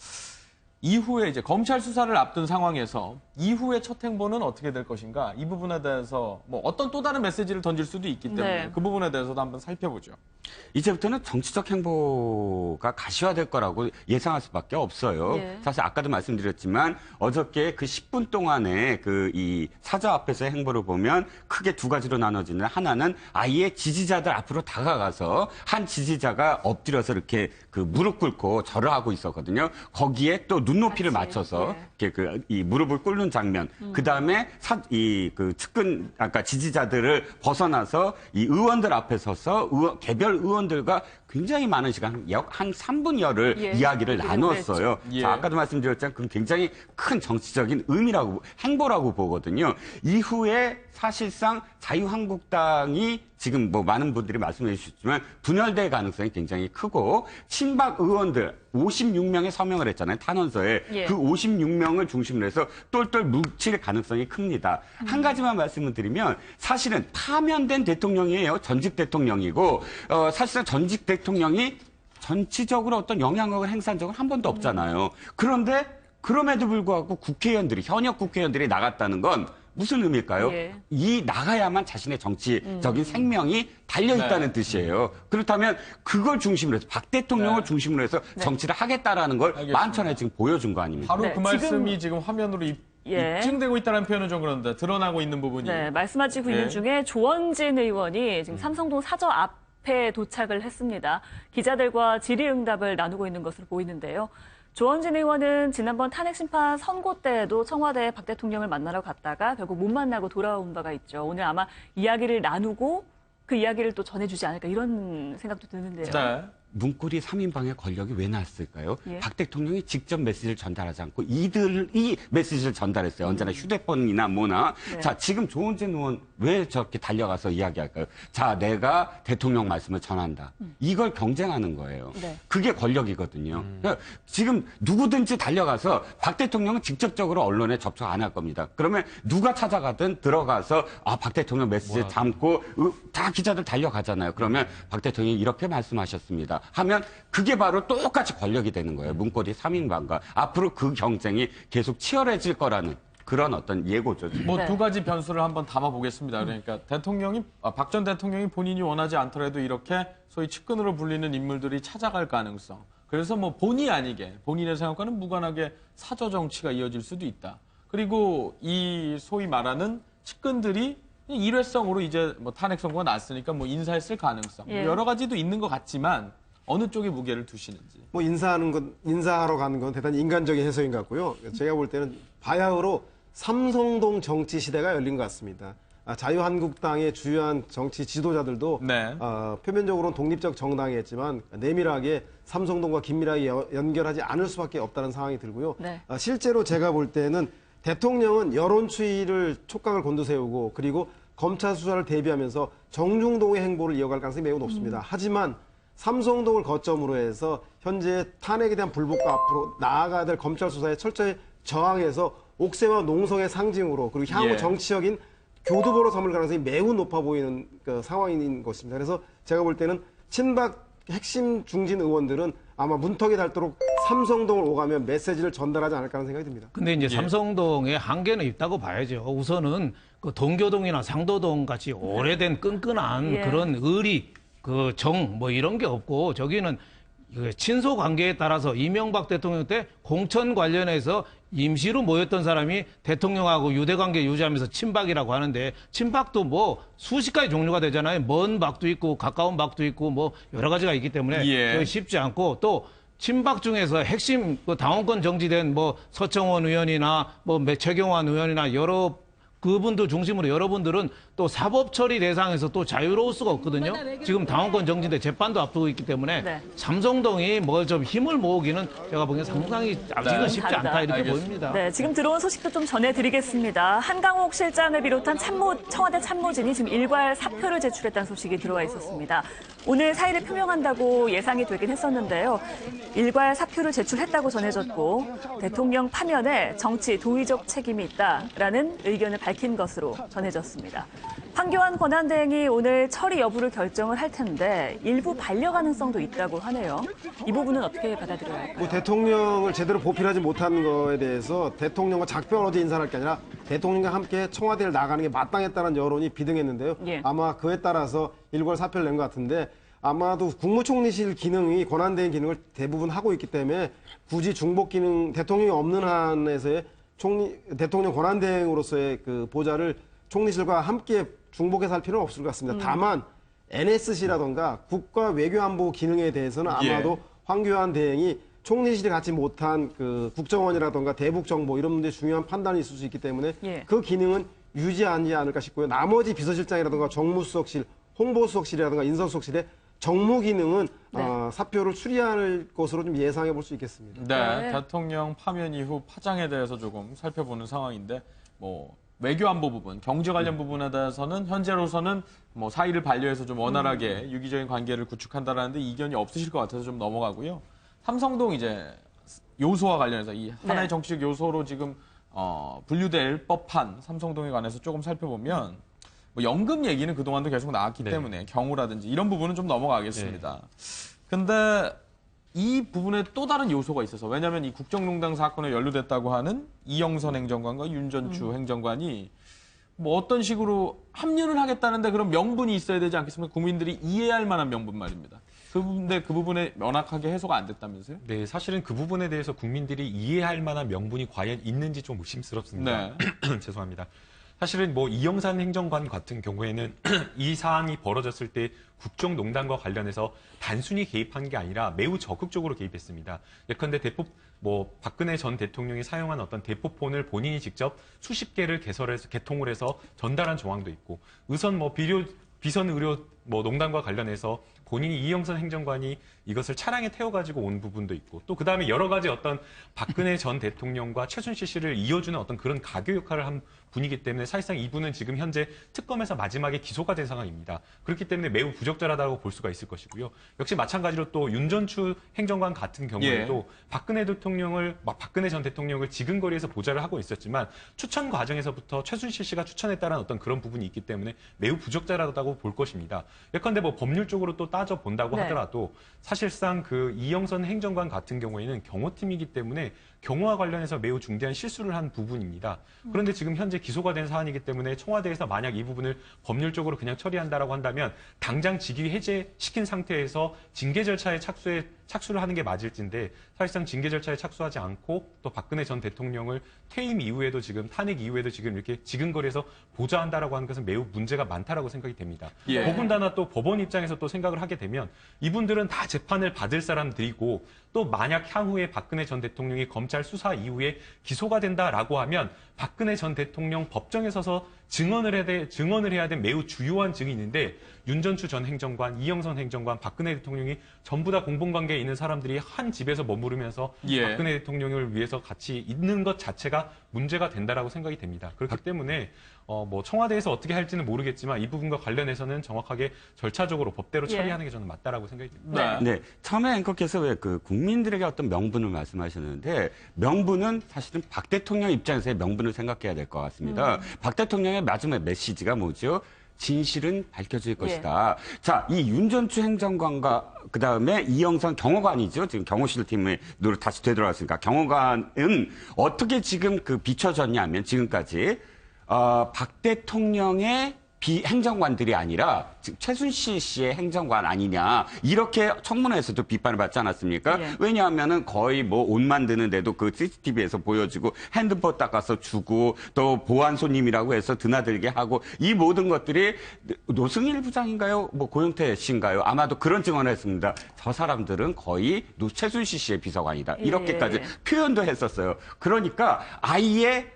이후에 이제 검찰 수사를 앞둔 상황에서 이후의 첫 행보는 어떻게 될 것인가 이 부분에 대해서 뭐 어떤 또 다른 메시지를 던질 수도 있기 때문에 네. 그 부분에 대해서도 한번 살펴보죠. 이제부터는 정치적 행보가 가시화될 거라고 예상할 수밖에 없어요. 예. 사실 아까도 말씀드렸지만 어저께 그 10분 동안의 이 사저 앞에서의 행보를 보면 크게 두 가지로 나눠지는 하나는 아예 지지자들 앞으로 다가가서 한 지지자가 엎드려서 이렇게 그 무릎 꿇고 절을 하고 있었거든요. 거기에 또 눈높이를 같이, 맞춰서 예. 이렇게 이 무릎을 꿇는 장면. 그 다음에 아까 지지자들을 벗어나서 이 의원들 앞에 서서 개별 의원들과 굉장히 많은 시간, 한 3분여를 예. 이야기를 얘기를 나눴어요. 예. 자, 아까도 말씀드렸지만 그건 굉장히 큰 정치적인 행보라고 보거든요. 이후에 사실상 자유한국당이 지금 뭐 많은 분들이 말씀해 주셨지만 분열될 가능성이 굉장히 크고 친박 의원들 56명의 서명을 했잖아요. 탄원서에. 예. 그 56명을 중심으로 해서 똘똘 뭉칠 가능성이 큽니다. 한 가지만 말씀을 드리면 사실은 파면된 대통령이에요. 전직 대통령이고 사실상 전직 대통령이 전체적으로 어떤 영향력을 행사한 적은 한 번도 없잖아요. 그런데 그럼에도 불구하고 현역 국회의원들이 나갔다는 건 무슨 의미일까요? 예. 이 나가야만 자신의 정치적인 생명이 달려있다는 뜻이에요. 그렇다면 그걸 중심으로 해서 박 대통령을 네. 중심으로 해서 정치를 하겠다라는 걸 알겠습니다. 만천하에 지금 보여준 거 아닙니까? 바로 네, 그 말씀이 지금 화면으로 예. 입증되고 있다는 표현은 좀 그런데 드러나고 있는 부분이 네, 말씀하시고 네. 있는 중에 조원진 의원이 지금 삼성동 사저 앞에 도착을 했습니다. 기자들과 질의응답을 나누고 있는 것으로 보이는데요. 조원진 의원은 지난번 탄핵심판 선고 때에도 청와대 박 대통령을 만나러 갔다가 결국 못 만나고 돌아온 바가 있죠. 오늘 아마 이야기를 나누고 그 이야기를 또 전해주지 않을까 이런 생각도 드는데요. 네. 문고리 3인방의 권력이 왜 나왔을까요? 예. 박 대통령이 직접 메시지를 전달하지 않고 이들이 메시지를 전달했어요. 언제나 휴대폰이나 뭐나. 네. 자, 지금 조원진 의원 왜 저렇게 달려가서 이야기할까요? 자, 내가 대통령 말씀을 전한다. 이걸 경쟁하는 거예요. 네. 그게 권력이거든요. 그러니까 지금 누구든지 달려가서 박 대통령은 직접적으로 언론에 접촉 안 할 겁니다. 그러면 누가 찾아가든 들어가서 박 대통령 메시지 담고 다 기자들 달려가잖아요. 그러면 박 대통령이 이렇게 말씀하셨습니다. 하면 그게 바로 똑같이 권력이 되는 거예요. 문고리 3인방과 앞으로 그 경쟁이 계속 치열해질 거라는 그런 어떤 예고죠. 뭐 네. 두 가지 변수를 한번 담아 보겠습니다. 그러니까 박 전 대통령이 본인이 원하지 않더라도 이렇게 소위 측근으로 불리는 인물들이 찾아갈 가능성. 그래서 뭐 본의 아니게 본인의 생각과는 무관하게 사저 정치가 이어질 수도 있다. 그리고 이 소위 말하는 측근들이 일회성으로 이제 뭐 탄핵 선고가 났으니까 뭐 인사했을 가능성. 예. 여러 가지도 있는 것 같지만 어느 쪽에 무게를 두시는지. 뭐 인사하러 가는 건 대단히 인간적인 해석인 것 같고요. 제가 볼 때는 바야흐로 삼성동 정치 시대가 열린 것 같습니다. 자유한국당의 주요한 정치 지도자들도 네. 표면적으로는 독립적 정당이었지만 내밀하게 삼성동과 긴밀하게 연결하지 않을 수밖에 없다는 상황이 들고요. 네. 실제로 제가 볼 때는 대통령은 여론 추이를 촉각을 곤두세우고 그리고 검찰 수사를 대비하면서 정중동의 행보를 이어갈 가능성이 매우 높습니다. 하지만 삼성동을 거점으로 해서 현재 탄핵에 대한 불복과 앞으로 나아가야 될 검찰 수사에 철저히 저항해서 옥새와 농성의 상징으로 그리고 향후 예. 정치적인 교두보로 삼을 가능성이 매우 높아 보이는 그 상황인 것입니다. 그래서 제가 볼 때는 친박 핵심 중진 의원들은 아마 문턱이 닳도록 삼성동을 오가면 메시지를 전달하지 않을까 하는 생각이 듭니다. 근데 이제 삼성동에 한계는 있다고 봐야죠. 우선은 그 동교동이나 상도동 같이 오래된 끈끈한 예. 그런 의리, 그 정 뭐 이런 게 없고 저기는 그 친소 관계에 따라서 이명박 대통령 때 공천 관련해서 임시로 모였던 사람이 대통령하고 유대 관계 유지하면서 친박이라고 하는데 친박도 뭐 수십 가지 종류가 되잖아요. 먼 박도 있고 가까운 박도 있고 뭐 여러 가지가 있기 때문에 예. 쉽지 않고 또 친박 중에서 핵심 그 당원권 정지된 뭐 서청원 의원이나 뭐 최경환 의원이나 여러 그분들 중심으로 여러분들은 또 사법 처리 대상에서 또 자유로울 수가 없거든요. 지금 당원권 정지돼 재판도 앞두고 있기 때문에 네. 삼성동이 뭘 좀 힘을 모으기는 제가 보기엔 상당히 아직은 쉽지 않다 이렇게 알겠습니다. 보입니다. 네, 지금 들어온 소식도 좀 전해드리겠습니다. 한강옥 실장을 비롯한 청와대 참모진이 지금 일괄 사표를 제출했다는 소식이 들어와 있었습니다. 오늘 사의를 표명한다고 예상이 되긴 했었는데요. 일괄 사표를 제출했다고 전해졌고 대통령 파면에 정치 도의적 책임이 있다라는 의견을 밝힌 것으로 전해졌습니다. 황교안 권한대행이 오늘 처리 여부를 결정을 할 텐데 일부 반려 가능성도 있다고 하네요. 이 부분은 어떻게 받아들여야 할까요? 뭐 대통령을 제대로 보필하지 못한 거에 대해서 대통령과 작별 어제 인사할 게 아니라 대통령과 함께 청와대를 나가는 게 마땅했다는 여론이 비등했는데요. 예. 아마 그에 따라서 일괄 사표를 낸 것 같은데 아마도 국무총리실 기능이 권한대행 기능을 대부분 하고 있기 때문에 굳이 중복 기능 대통령이 없는 한에서의 대통령 권한대행으로서의 그 보좌를 총리실과 함께 중복해서 할 필요는 없을 것 같습니다. 다만 NSC라던가 국가 외교안보 기능에 대해서는 아마도 황교안 대행이 총리실이 갖지 못한 그 국정원이라던가 대북정보 이런 문제 중요한 판단이 있을 수 있기 때문에 그 기능은 유지하지 않을까 싶고요. 나머지 비서실장이라던가 정무수석실, 홍보수석실이라던가 인선수석실의 정무 기능은 사표를 수리할 것으로 좀 예상해 볼 수 있겠습니다. 네, 대통령 파면 이후 파장에 대해서 조금 살펴보는 상황인데 뭐 외교안보 부분, 경제 관련 부분에 대해서는 현재로서는 뭐 사의를 반려해서 좀 원활하게 유기적인 관계를 구축한다라는데 이견이 없으실 것 같아서 좀 넘어가고요. 삼성동 이제 요소와 관련해서 이 하나의 정치적 요소로 지금 분류될 법한 삼성동에 관해서 조금 살펴보면 뭐 연금 얘기는 그동안도 계속 나왔기 때문에 경우라든지 이런 부분은 좀 넘어가겠습니다. 근데 이 부분에 또 다른 요소가 있어서 왜냐하면 이 국정농단 사건에 연루됐다고 하는 이영선 행정관과 윤전추 행정관이 뭐 어떤 식으로 합류를 하겠다는데 그런 명분이 있어야 되지 않겠습니까? 국민들이 이해할 만한 명분 말입니다. 근데 그 부분에 명확하게 해소가 안 됐다면서요? 네, 사실은 그 부분에 대해서 국민들이 이해할 만한 명분이 과연 있는지 좀 의심스럽습니다. 죄송합니다. 사실은 뭐 이영산 행정관 같은 경우에는 이 사안이 벌어졌을 때 국정농단과 관련해서 단순히 개입한 게 아니라 매우 적극적으로 개입했습니다. 예컨대 박근혜 전 대통령이 사용한 어떤 대포폰을 본인이 직접 수십 개를 개통을 해서 전달한 정황도 있고, 비선 의료 농단과 관련해서 본인이 이영선 행정관이 이것을 차량에 태워가지고 온 부분도 있고, 또 그다음에 여러 가지 어떤 박근혜 전 대통령과 최순실 씨를 이어주는 어떤 그런 가교 역할을 한 분이기 때문에 사실상 이분은 지금 현재 특검에서 마지막에 기소가 된 상황입니다. 그렇기 때문에 매우 부적절하다고 볼 수가 있을 것이고요. 역시 마찬가지로 또 윤전추 행정관 같은 경우에도 박근혜 전 대통령을 지근거리에서 보좌를 하고 있었지만 추천 과정에서부터 최순실 씨가 추천했다는 어떤 그런 부분이 있기 때문에 매우 부적절하다고 볼 것입니다. 예컨대 법률적으로 또 따져본다고 하더라도 사실상 그 이영선 행정관 같은 경우에는 경호팀이기 때문에 경호와 관련해서 매우 중대한 실수를 한 부분입니다. 그런데 지금 현재 기소가 된 사안이기 때문에 청와대에서 만약 이 부분을 법률적으로 그냥 처리한다라고 한다면 당장 직위 해제시킨 상태에서 징계 절차에 착수를 하는 게 맞을진데 사실상 징계 절차에 착수하지 않고 또 박근혜 전 대통령을 퇴임 이후에도 지금 탄핵 이후에도 지금 이렇게 지근거리에서 보좌한다라고 하는 것은 매우 문제가 많다라고 생각이 됩니다. 더군다나 또 법원 입장에서 또 생각을 하게 되면 이분들은 다 재판을 받을 사람들이고 또 만약 향후에 박근혜 전 대통령이 검찰 수사 이후에 기소가 된다라고 하면 박근혜 전 대통령 법정에 서서 증언을 해야 될 매우 주요한 증인인데 윤전추 전 행정관, 이영선 행정관, 박근혜 대통령이 전부 다 공범관계에 있는 사람들이 한 집에서 머무르면서 박근혜 대통령을 위해서 같이 있는 것 자체가 문제가 된다라고 생각이 됩니다. 그렇기 때문에 청와대에서 어떻게 할지는 모르겠지만 이 부분과 관련해서는 정확하게 절차적으로 법대로 처리하는 게 저는 맞다라고 생각이 듭니다. 네, 처음에 앵커께서 왜 그 국민들에게 어떤 명분을 말씀하셨는데 명분은 사실은 박 대통령 입장에서의 명분을 생각해야 될 것 같습니다. 박 대통령의 마지막 메시지가 뭐죠? 진실은 밝혀질 것이다. 자, 이 윤전추 행정관과 그다음에 이영선 경호관이죠. 지금 경호실 팀으로 다시 되돌아왔으니까 경호관은 어떻게 지금 비춰졌냐면 지금까지 박 대통령의 행정관들이 아니라 지금 최순실 씨의 행정관 아니냐 이렇게 청문회에서도 비판을 받지 않았습니까? 왜냐하면은 거의 옷 만드는데도 그 CCTV에서 보여주고 핸드폰 닦아서 주고 또 보안 손님이라고 해서 드나들게 하고 이 모든 것들이 노승일 부장인가요? 고영태 씨인가요? 아마도 그런 증언을 했습니다. 저 사람들은 거의 최순실 씨의 비서관이다 이렇게까지 표현도 했었어요. 그러니까 아예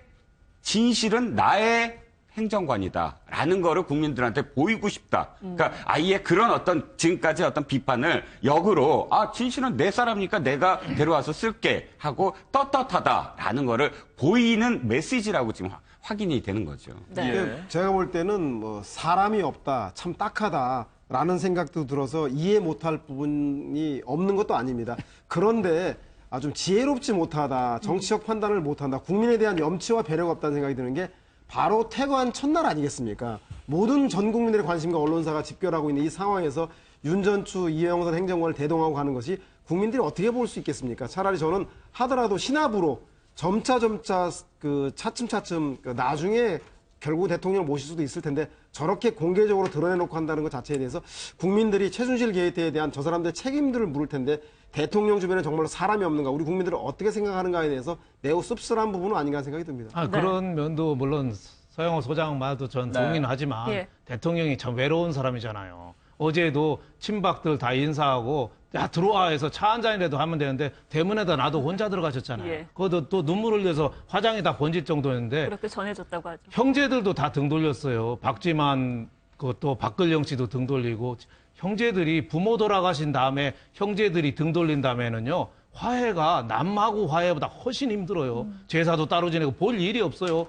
진실은 나의 행정관이다라는 거를 국민들한테 보이고 싶다. 그러니까 아예 그런 어떤 지금까지 어떤 비판을 역으로 진실은 내 사람이니까 내가 데려와서 쓸게 하고 떳떳하다라는 거를 보이는 메시지라고 지금 확인이 되는 거죠. 네. 제가 볼 때는 뭐 사람이 없다, 참 딱하다라는 생각도 들어서 이해 못할 부분이 없는 것도 아닙니다. 그런데 좀 지혜롭지 못하다, 정치적 판단을 못한다, 국민에 대한 염치와 배려가 없다는 생각이 드는 게 바로 퇴거한 첫날 아니겠습니까? 모든 전 국민들의 관심과 언론사가 집결하고 있는 이 상황에서 윤전추, 이영선 행정관을 대동하고 가는 것이 국민들이 어떻게 볼 수 있겠습니까? 차라리 저는 하더라도 신압으로 점차 차츰 나중에 결국 대통령을 모실 수도 있을 텐데 저렇게 공개적으로 드러내놓고 한다는 것 자체에 대해서 국민들이 최순실 게이트에 대한 저 사람들의 책임들을 물을 텐데 대통령 주변에 정말로 사람이 없는가, 우리 국민들은 어떻게 생각하는가에 대해서 매우 씁쓸한 부분은 아닌가 생각이 듭니다. 그런 면도 물론 서영호 소장 말도 전 동의는 하지만 예. 대통령이 참 외로운 사람이잖아요. 어제도 친박들 다 인사하고 야 들어와 해서 차 한 잔이라도 하면 되는데 대문에다 놔도 혼자 들어가셨잖아요. 예. 그것도 또 눈물 흘려서 화장이 다 번질 정도였는데 그렇게 전해줬다고 하죠. 형제들도 다 등 돌렸어요. 박지만 또 박근영 씨도 등 돌리고 형제들이 부모 돌아가신 다음에 형제들이 등 돌린 다음에는요. 화해가 남하고 화해보다 훨씬 힘들어요. 제사도 따로 지내고 볼 일이 없어요.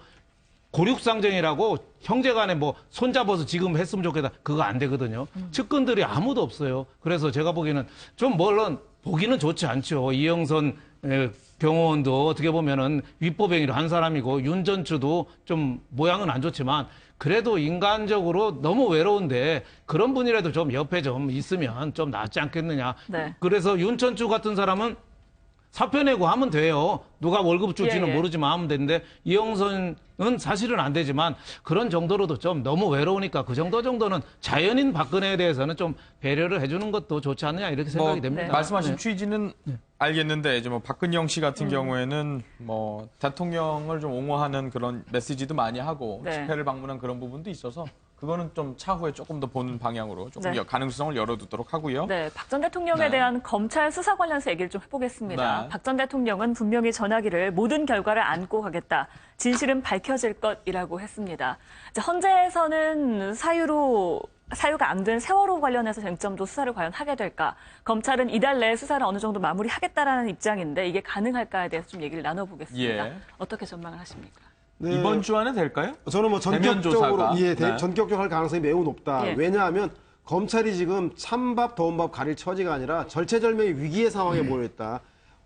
고륙상정이라고 형제간에 뭐 손잡아서 지금 했으면 좋겠다. 그거 안 되거든요. 측근들이 아무도 없어요. 그래서 제가 보기에는 좀 물론 보기는 좋지 않죠. 이영선 경호원도 어떻게 보면은 윗보병이로 한 사람이고 윤전추도 좀 모양은 안 좋지만 그래도 인간적으로 너무 외로운데 그런 분이라도 좀 옆에 좀 있으면 좀 낫지 않겠느냐. 네. 그래서 윤전추 같은 사람은 사표 내고 하면 돼요. 누가 월급 줄지는 모르지만 하면 되는데 이영선은 사실은 안 되지만 그런 정도로도 좀 너무 외로우니까 그 정도는 자연인 박근혜에 대해서는 좀 배려를 해주는 것도 좋지 않느냐 이렇게 생각이 됩니다. 말씀하신 취지는 알겠는데 이제 뭐 박근영 씨 같은 경우에는 뭐 대통령을 좀 옹호하는 그런 메시지도 많이 하고 집회를 방문한 그런 부분도 있어서 그거는 좀 차후에 조금 더 보는 방향으로 조금 가능성을 열어두도록 하고요. 네, 박 전 대통령에 대한 검찰 수사 관련해서 얘기를 좀 해보겠습니다. 박 전 대통령은 분명히 전하기를 모든 결과를 안고 가겠다. 진실은 밝혀질 것이라고 했습니다. 헌재에서는 사유가 안 된 세월호 관련해서 쟁점도 수사를 과연 하게 될까? 검찰은 이달 내에 수사를 어느 정도 마무리하겠다라는 입장인데 이게 가능할까에 대해서 좀 얘기를 나눠보겠습니다. 어떻게 전망을 하십니까? 네. 이번 주 안에 될까요? 저는 뭐 전격적으로 전격적으로 할 가능성이 매우 높다. 예. 왜냐하면 검찰이 지금 찬밥 더운 밥 가릴 처지가 아니라 절체절명의 위기의 상황에 몰렸다.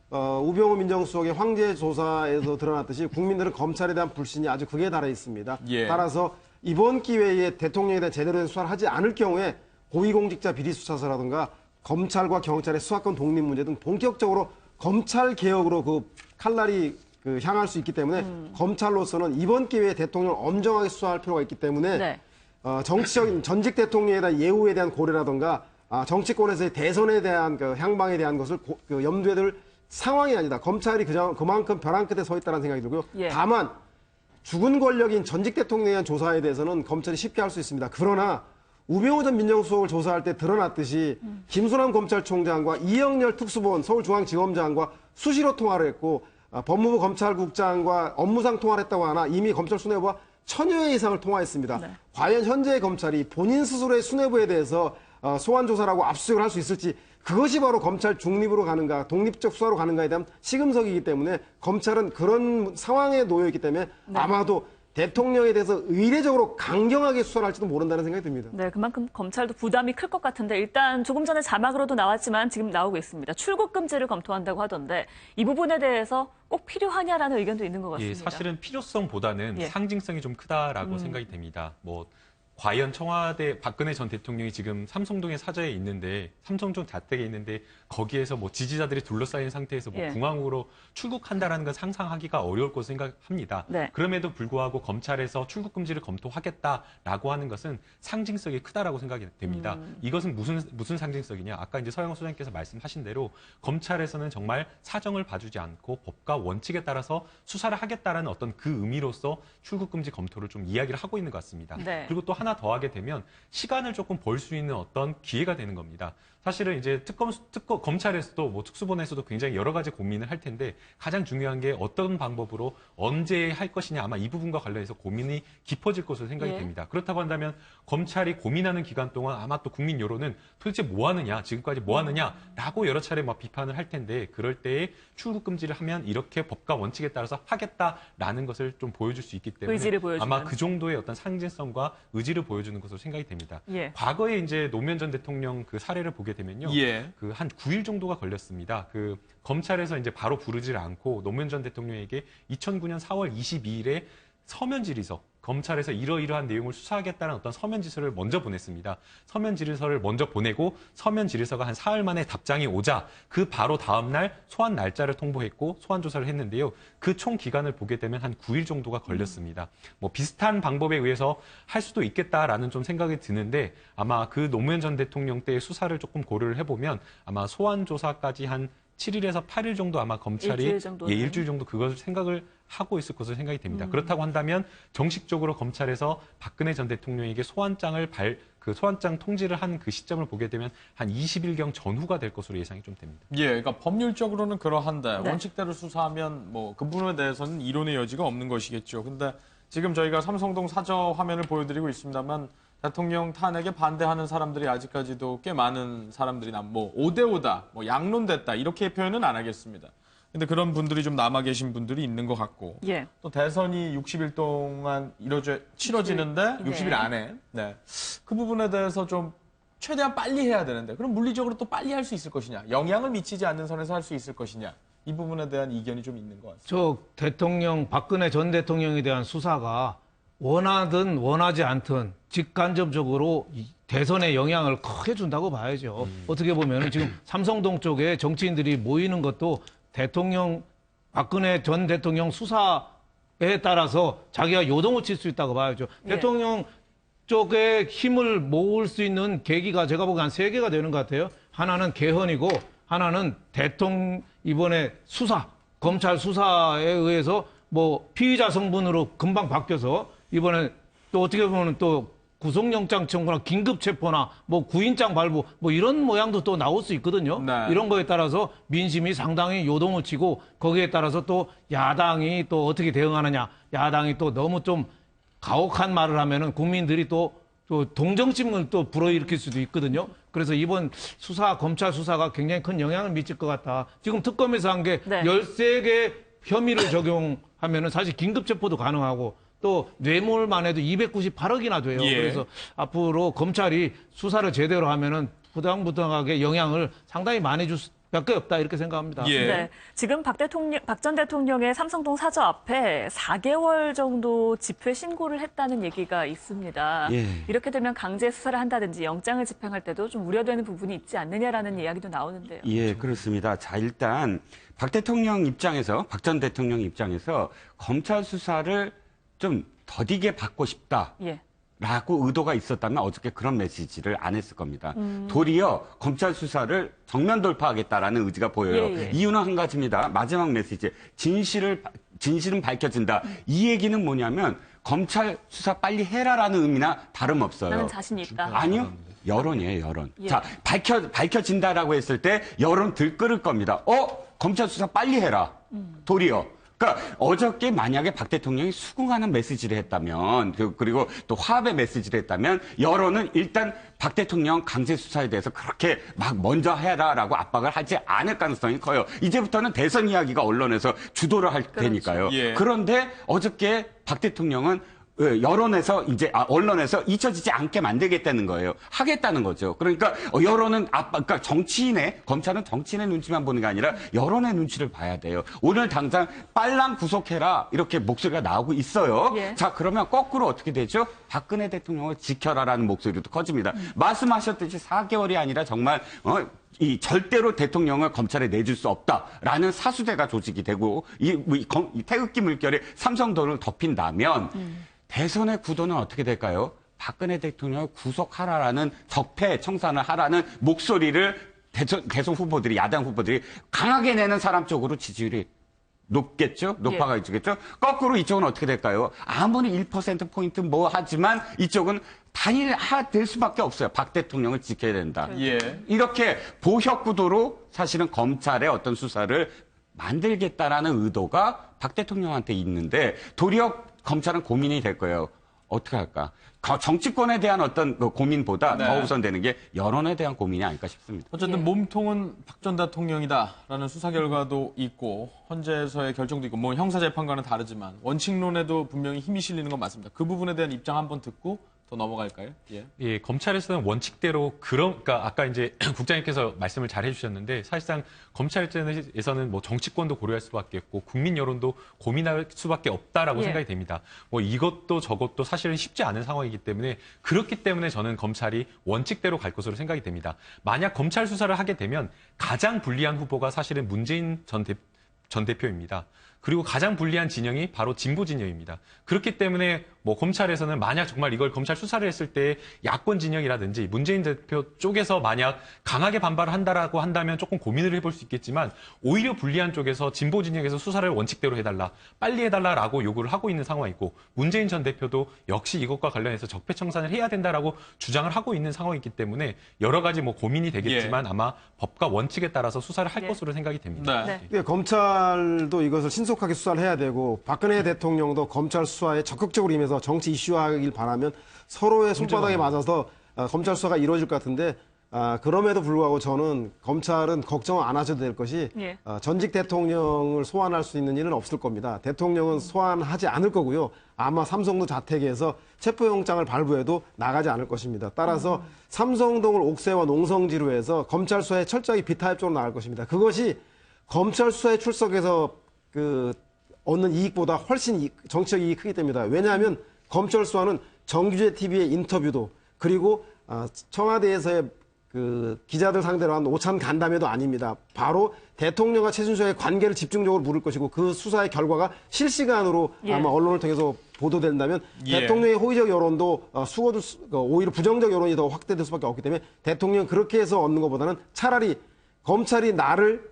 우병우 민정수석의 황제 조사에서 드러났듯이 국민들은 검찰에 대한 불신이 아주 극에 달해 있습니다. 따라서 이번 기회에 대통령에 대한 제대로 된 수사를 하지 않을 경우에 고위공직자 비리 수사서라든가 검찰과 경찰의 수사권 독립 문제 등 본격적으로 검찰 개혁으로 그 칼날이 향할 수 있기 때문에 검찰로서는 이번 기회에 대통령을 엄정하게 수사할 필요가 있기 때문에 정치적인 전직 대통령에 대한 예우에 대한 고려라든가 정치권에서의 대선에 대한 그 향방에 대한 것을 염두에 둘 상황이 아니다. 검찰이 그만큼 벼랑 끝에 서 있다는 생각이 들고요. 다만 죽은 권력인 전직 대통령에 대한 조사에 대해서는 검찰이 쉽게 할 수 있습니다. 그러나 우병우 전 민정수석을 조사할 때 드러났듯이 김수남 검찰총장과 이영렬 특수본 서울중앙지검장과 수시로 통화를 했고 법무부 검찰국장과 업무상 통화를 했다고 하나 이미 검찰 수뇌부와 1000여 회 이상을 통화했습니다. 과연 현재 검찰이 본인 스스로의 수뇌부에 대해서 소환 조사라고 압수수색을 할 수 있을지 그것이 바로 검찰 중립으로 가는가 독립적 수사로 가는가에 대한 시금석이기 때문에 검찰은 그런 상황에 놓여 있기 때문에 아마도 대통령에 대해서 의례적으로 강경하게 수사를 할지도 모른다는 생각이 듭니다. 네, 그만큼 검찰도 부담이 클 것 같은데 일단 조금 전에 자막으로도 나왔지만 지금 나오고 있습니다. 출국 금지를 검토한다고 하던데 이 부분에 대해서 꼭 필요하냐라는 의견도 있는 것 같습니다. 사실은 필요성보다는 상징성이 좀 크다라고 생각이 됩니다. 과연 청와대 박근혜 전 대통령이 지금 삼성동의 사저에 있는데 삼성동 자택에 있는데 거기에서 지지자들이 둘러싸인 상태에서 공항으로 출국한다라는 건 상상하기가 어려울 것으로 생각합니다. 그럼에도 불구하고 검찰에서 출국 금지를 검토하겠다라고 하는 것은 상징성이 크다라고 생각이 됩니다. 이것은 무슨 상징성이냐? 아까 이제 서영호 소장님께서 말씀하신 대로 검찰에서는 정말 사정을 봐주지 않고 법과 원칙에 따라서 수사를 하겠다라는 어떤 그 의미로서 출국 금지 검토를 좀 이야기를 하고 있는 것 같습니다. 그리고 또 하나 더 하게 되면 시간을 조금 벌 수 있는 어떤 기회가 되는 겁니다. 사실은 이제 검찰에서도 뭐 특수본에서도 굉장히 여러 가지 고민을 할 텐데 가장 중요한 게 어떤 방법으로 언제 할 것이냐 아마 이 부분과 관련해서 고민이 깊어질 것으로 생각이 됩니다. 그렇다고 한다면 검찰이 고민하는 기간 동안 아마 또 국민 여론은 도대체 뭐 하느냐, 지금까지 뭐 하느냐라고 여러 차례 막 비판을 할 텐데 그럴 때에 출국 금지를 하면 이렇게 법과 원칙에 따라서 하겠다라는 것을 좀 보여줄 수 있기 때문에 의지를 보여주는. 아마 그 정도의 어떤 상징성과 의지를 보여주는 것으로 생각이 됩니다. 과거에 이제 노무현 전 대통령 그 사례를 보게 되면요. 그 한 9일 정도가 걸렸습니다. 그 검찰에서 이제 바로 부르질 않고 노무현 전 대통령에게 2009년 4월 22일에 서면 질의서, 검찰에서 이러이러한 내용을 수사하겠다는 어떤 서면 질서를 먼저 보냈습니다. 서면 질의서를 먼저 보내고 서면 질의서가 한 사흘 만에 답장이 오자 그 바로 다음 날 소환 날짜를 통보했고 소환 조사를 했는데요. 그 총 기간을 보게 되면 한 9일 정도가 걸렸습니다. 뭐 비슷한 방법에 의해서 할 수도 있겠다라는 좀 생각이 드는데 아마 그 노무현 전 대통령 때의 수사를 조금 고려를 해보면 아마 소환 조사까지 한 7일에서 8일 정도 아마 검찰이 일주일 정도 그것을 생각을 하고 있을 것으로 생각이 됩니다. 그렇다고 한다면 정식적으로 검찰에서 박근혜 전 대통령에게 소환장 통지를 한 그 시점을 보게 되면 한 20일경 전후가 될 것으로 예상이 좀 됩니다. 그러니까 법률적으로는 그러한데 원칙대로 수사하면 뭐 그 부분에 대해서는 이론의 여지가 없는 것이겠죠. 근데 지금 저희가 삼성동 사저 화면을 보여드리고 있습니다만 대통령 탄핵에 반대하는 사람들이 아직까지도 꽤 많은 사람들이 뭐 5대5다, 뭐 양론됐다 이렇게 표현은 안 하겠습니다. 근데 그런 분들이 좀 남아 계신 분들이 있는 것 같고 또 대선이 60일 동안 치러지는데 60일 안에 그 부분에 대해서 좀 최대한 빨리 해야 되는데 그럼 물리적으로 또 빨리 할 수 있을 것이냐, 영향을 미치지 않는 선에서 할 수 있을 것이냐 이 부분에 대한 이견이 좀 있는 것 같습니다. 박근혜 전 대통령에 대한 수사가 원하든 원하지 않든 직간접적으로 대선에 영향을 크게 준다고 봐야죠. 어떻게 보면 지금 삼성동 쪽에 정치인들이 모이는 것도 박근혜 전 대통령 수사에 따라서 자기가 요동을 칠 수 있다고 봐야죠. 대통령 쪽에 힘을 모을 수 있는 계기가 제가 보기엔 한 3개가 되는 것 같아요. 하나는 개헌이고 하나는 이번에 검찰 수사에 의해서 뭐 피의자 성분으로 금방 바뀌어서 이번에 또 어떻게 보면 또 구속영장 청구나 긴급체포나 뭐 구인장 발부 뭐 이런 모양도 또 나올 수 있거든요. 이런 거에 따라서 민심이 상당히 요동을 치고 거기에 따라서 또 야당이 또 어떻게 대응하느냐. 야당이 또 너무 좀 가혹한 말을 하면은 국민들이 또 동정심을 또 불어일으킬 수도 있거든요. 그래서 이번 검찰 수사가 굉장히 큰 영향을 미칠 것 같다. 지금 특검에서 한 게 13개 혐의를 적용하면은 사실 긴급체포도 가능하고 또 뇌물만 해도 298억이나 돼요. 그래서 앞으로 검찰이 수사를 제대로 하면은 부당하게 영향을 상당히 많이 줄 수밖에 없다 이렇게 생각합니다. 지금 박 전 대통령의 삼성동 사저 앞에 4개월 정도 집회 신고를 했다는 얘기가 있습니다. 이렇게 되면 강제 수사를 한다든지 영장을 집행할 때도 좀 우려되는 부분이 있지 않느냐라는 이야기도 나오는데요. 그렇습니다. 자, 일단 박 전 대통령 입장에서 검찰 수사를 좀 더디게 받고 싶다라고 의도가 있었다면 어저께 그런 메시지를 안 했을 겁니다. 도리어 검찰 수사를 정면 돌파하겠다라는 의지가 보여요. 이유는 한 가지입니다. 마지막 메시지. 진실은 밝혀진다. 이 얘기는 뭐냐면 검찰 수사 빨리 해라라는 의미나 다름없어요. 나는 자신이 있다. 아니요. 여론이에요, 여론. 자, 밝혀진다라고 했을 때 여론 들끓을 겁니다. 검찰 수사 빨리 해라. 도리어. 그러니까 어저께 만약에 박 대통령이 수긍하는 메시지를 했다면 그리고 또 화합의 메시지를 했다면 여론은 일단 박 대통령 강제 수사에 대해서 그렇게 막 먼저 해라라고 압박을 하지 않을 가능성이 커요. 이제부터는 대선 이야기가 언론에서 주도를 할 테니까요. 그런데 어저께 박 대통령은 여론에서 언론에서 잊혀지지 않게 만들겠다는 거예요. 하겠다는 거죠. 그러니까 여론은 그러니까 검찰은 정치인의 눈치만 보는 게 아니라 여론의 눈치를 봐야 돼요. 오늘 당장 빨랑 구속해라 이렇게 목소리가 나오고 있어요. 자, 그러면 거꾸로 어떻게 되죠? 박근혜 대통령을 지켜라라는 목소리도 커집니다. 말씀하셨듯이 4개월이 아니라 정말 절대로 대통령을 검찰에 내줄 수 없다라는 사수대가 조직이 되고 이 태극기 물결에 삼성도를 덮인다면 대선의 구도는 어떻게 될까요? 박근혜 대통령을 구속하라라는 적폐 청산을 하라는 목소리를 대선 후보들이, 야당 후보들이 강하게 내는 사람 쪽으로 지지율이 높겠죠? 높아가지겠죠? 거꾸로 이쪽은 어떻게 될까요? 아무리 1%포인트 하지만 이쪽은 단일화될 수밖에 없어요. 박 대통령을 지켜야 된다. 예. 이렇게 보혁 구도로 사실은 검찰의 어떤 수사를 만들겠다라는 의도가 박 대통령한테 있는데 도리어 검찰은 고민이 될 거예요. 어떻게 할까? 정치권에 대한 어떤 그 고민보다 네. 더 우선되는 게 여론에 대한 고민이 아닐까 싶습니다. 어쨌든 몸통은 박 전 대통령이다라는 수사 결과도 있고 헌재에서의 결정도 있고 뭐 형사재판과는 다르지만 원칙론에도 분명히 힘이 실리는 건 맞습니다. 그 부분에 대한 입장 한번 듣고 더 넘어갈까요? 예. 예, 검찰에서는 원칙대로 그러니까 아까 이제 국장님께서 말씀을 잘 해주셨는데 사실상 검찰에서는 뭐 정치권도 고려할 수밖에 없고 국민 여론도 고민할 수밖에 없다라고 예. 생각이 됩니다. 뭐 이것도 저것도 사실은 쉽지 않은 상황이기 때문에 그렇기 때문에 저는 검찰이 원칙대로 갈 것으로 생각이 됩니다. 만약 검찰 수사를 하게 되면 가장 불리한 후보가 사실은 문재인 전 대표입니다. 그리고 가장 불리한 진영이 바로 진보 진영입니다. 그렇기 때문에 뭐 검찰에서는 만약 정말 이걸 검찰 수사를 했을 때 야권 진영이라든지 문재인 대표 쪽에서 만약 강하게 반발을 한다라고 한다면 조금 고민을 해볼 수 있겠지만 오히려 불리한 쪽에서 진보 진영에서 수사를 원칙대로 해달라, 빨리 해달라라고 요구를 하고 있는 상황이고 문재인 전 대표도 역시 이것과 관련해서 적폐청산을 해야 된다라고 주장을 하고 있는 상황이기 때문에 여러 가지 뭐 고민이 되겠지만 아마 법과 원칙에 따라서 수사를 할 것으로 생각이 됩니다. 네. 예, 검찰도 이것을 신속하게 수사를 해야 되고 박근혜 대통령도 검찰 수사에 적극적으로 임해서 정치 이슈화하길 바라면 서로의 손바닥에 맞아서 검찰 수사가 이루어질 것 같은데 그럼에도 불구하고 저는 검찰은 걱정 안 하셔도 될 것이 예. 전직 대통령을 소환할 수 있는 일은 없을 겁니다. 대통령은 소환하지 않을 거고요. 아마 삼성동 자택에서 체포영장을 발부해도 나가지 않을 것입니다. 따라서 삼성동을 옥새와 농성지로 해서 검찰 수사에 철저히 비타협적으로 나갈 것입니다. 그것이 검찰 수사에 출석해서 얻는 이익보다 훨씬 정치적 이익이 크기 때문이다. 왜냐하면 검찰 수사는 정규제 TV의 인터뷰도 그리고 청와대에서의 기자들 상대로 한 오찬 간담회도 아닙니다. 바로 대통령과 최순실의 관계를 집중적으로 물을 것이고 그 수사의 결과가 실시간으로 예. 아마 언론을 통해서 보도된다면 예. 대통령의 호의적 여론도 오히려 부정적 여론이 더 확대될 수밖에 없기 때문에 대통령 그렇게 해서 얻는 것보다는 차라리 검찰이 나를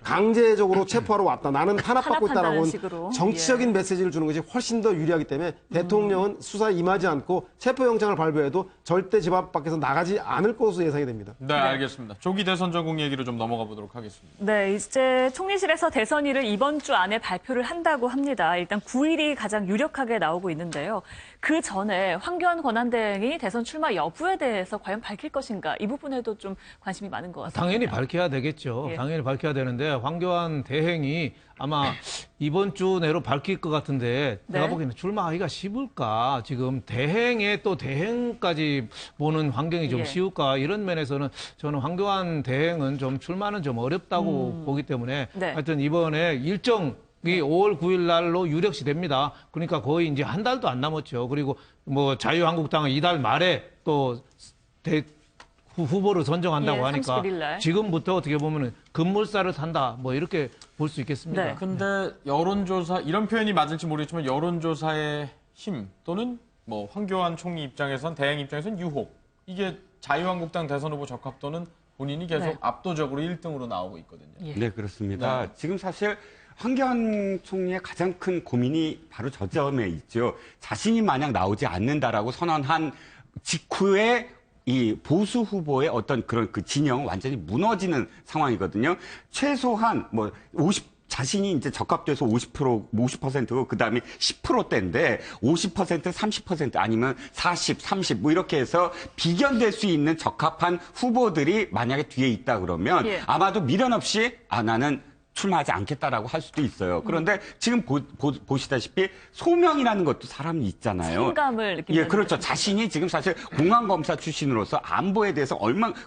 강제적으로 체포하러 왔다. 나는 탄압받고 있다라고 식으로. 정치적인 예. 메시지를 주는 것이 훨씬 더 유리하기 때문에 대통령은 수사에 임하지 않고 체포영장을 발부해도 절대 집 앞 밖에서 나가지 않을 것으로 예상이 됩니다. 네, 알겠습니다. 조기 대선 전국 얘기로 좀 넘어가 보도록 하겠습니다. 네, 이제 총리실에서 대선일을 이번 주 안에 발표를 한다고 합니다. 일단 9일이 가장 유력하게 나오고 있는데요. 그 전에 황교안 권한대행이 대선 출마 여부에 대해서 과연 밝힐 것인가 이 부분에도 좀 관심이 많은 것 같습니다. 당연히 밝혀야 되겠죠. 예. 당연히 밝혀야 되는데 황교안 대행이 아마 이번 주 내로 밝힐 것 같은데 네. 제가 보기에는 출마하기가 쉬울까? 지금 대행에 또 대행까지 보는 환경이 좀 예. 쉬울까? 이런 면에서는 저는 황교안 대행은 좀 출마는 좀 어렵다고 보기 때문에 네. 하여튼 이번에 일정이 5월 9일 날로 유력시 됩니다. 그러니까 거의 이제 한 달도 안 남았죠. 그리고 뭐 자유한국당은 이달 말에 또 후보를 선정한다고 예, 하니까 31일 날. 지금부터 어떻게 보면은 급물살을 탄다 뭐 이렇게 볼 수 있겠습니다. 네. 근데 여론조사 이런 표현이 맞을지 모르겠지만 여론조사의 힘 또는 뭐 황교안 총리 입장에선 대행 입장에선 유혹 이게 자유한국당 대선 후보 적합도는 본인이 계속 네. 압도적으로 1등으로 나오고 있거든요. 예. 네, 그렇습니다. 네. 지금 사실 황교안 총리의 가장 큰 고민이 바로 저 점에 있죠. 자신이 만약 나오지 않는다라고 선언한 직후에 이 보수 후보의 어떤 그런 그 진영 완전히 무너지는 상황이거든요. 최소한 뭐 자신이 이제 적합돼서 50%고 그다음에 10%대인데 50%, 30% 아니면 40, 30 뭐 이렇게 해서 비견될 수 있는 적합한 후보들이 만약에 뒤에 있다 그러면 예. 아마도 미련 없이 나는 출마하지 않겠다라고 할 수도 있어요. 그런데 지금 보시다시피 소명이라는 것도 사람이 있잖아요. 책임감을 느낀다는 예, 그렇죠. 거죠. 자신이 지금 사실 공안검사 출신으로서 안보에 대해서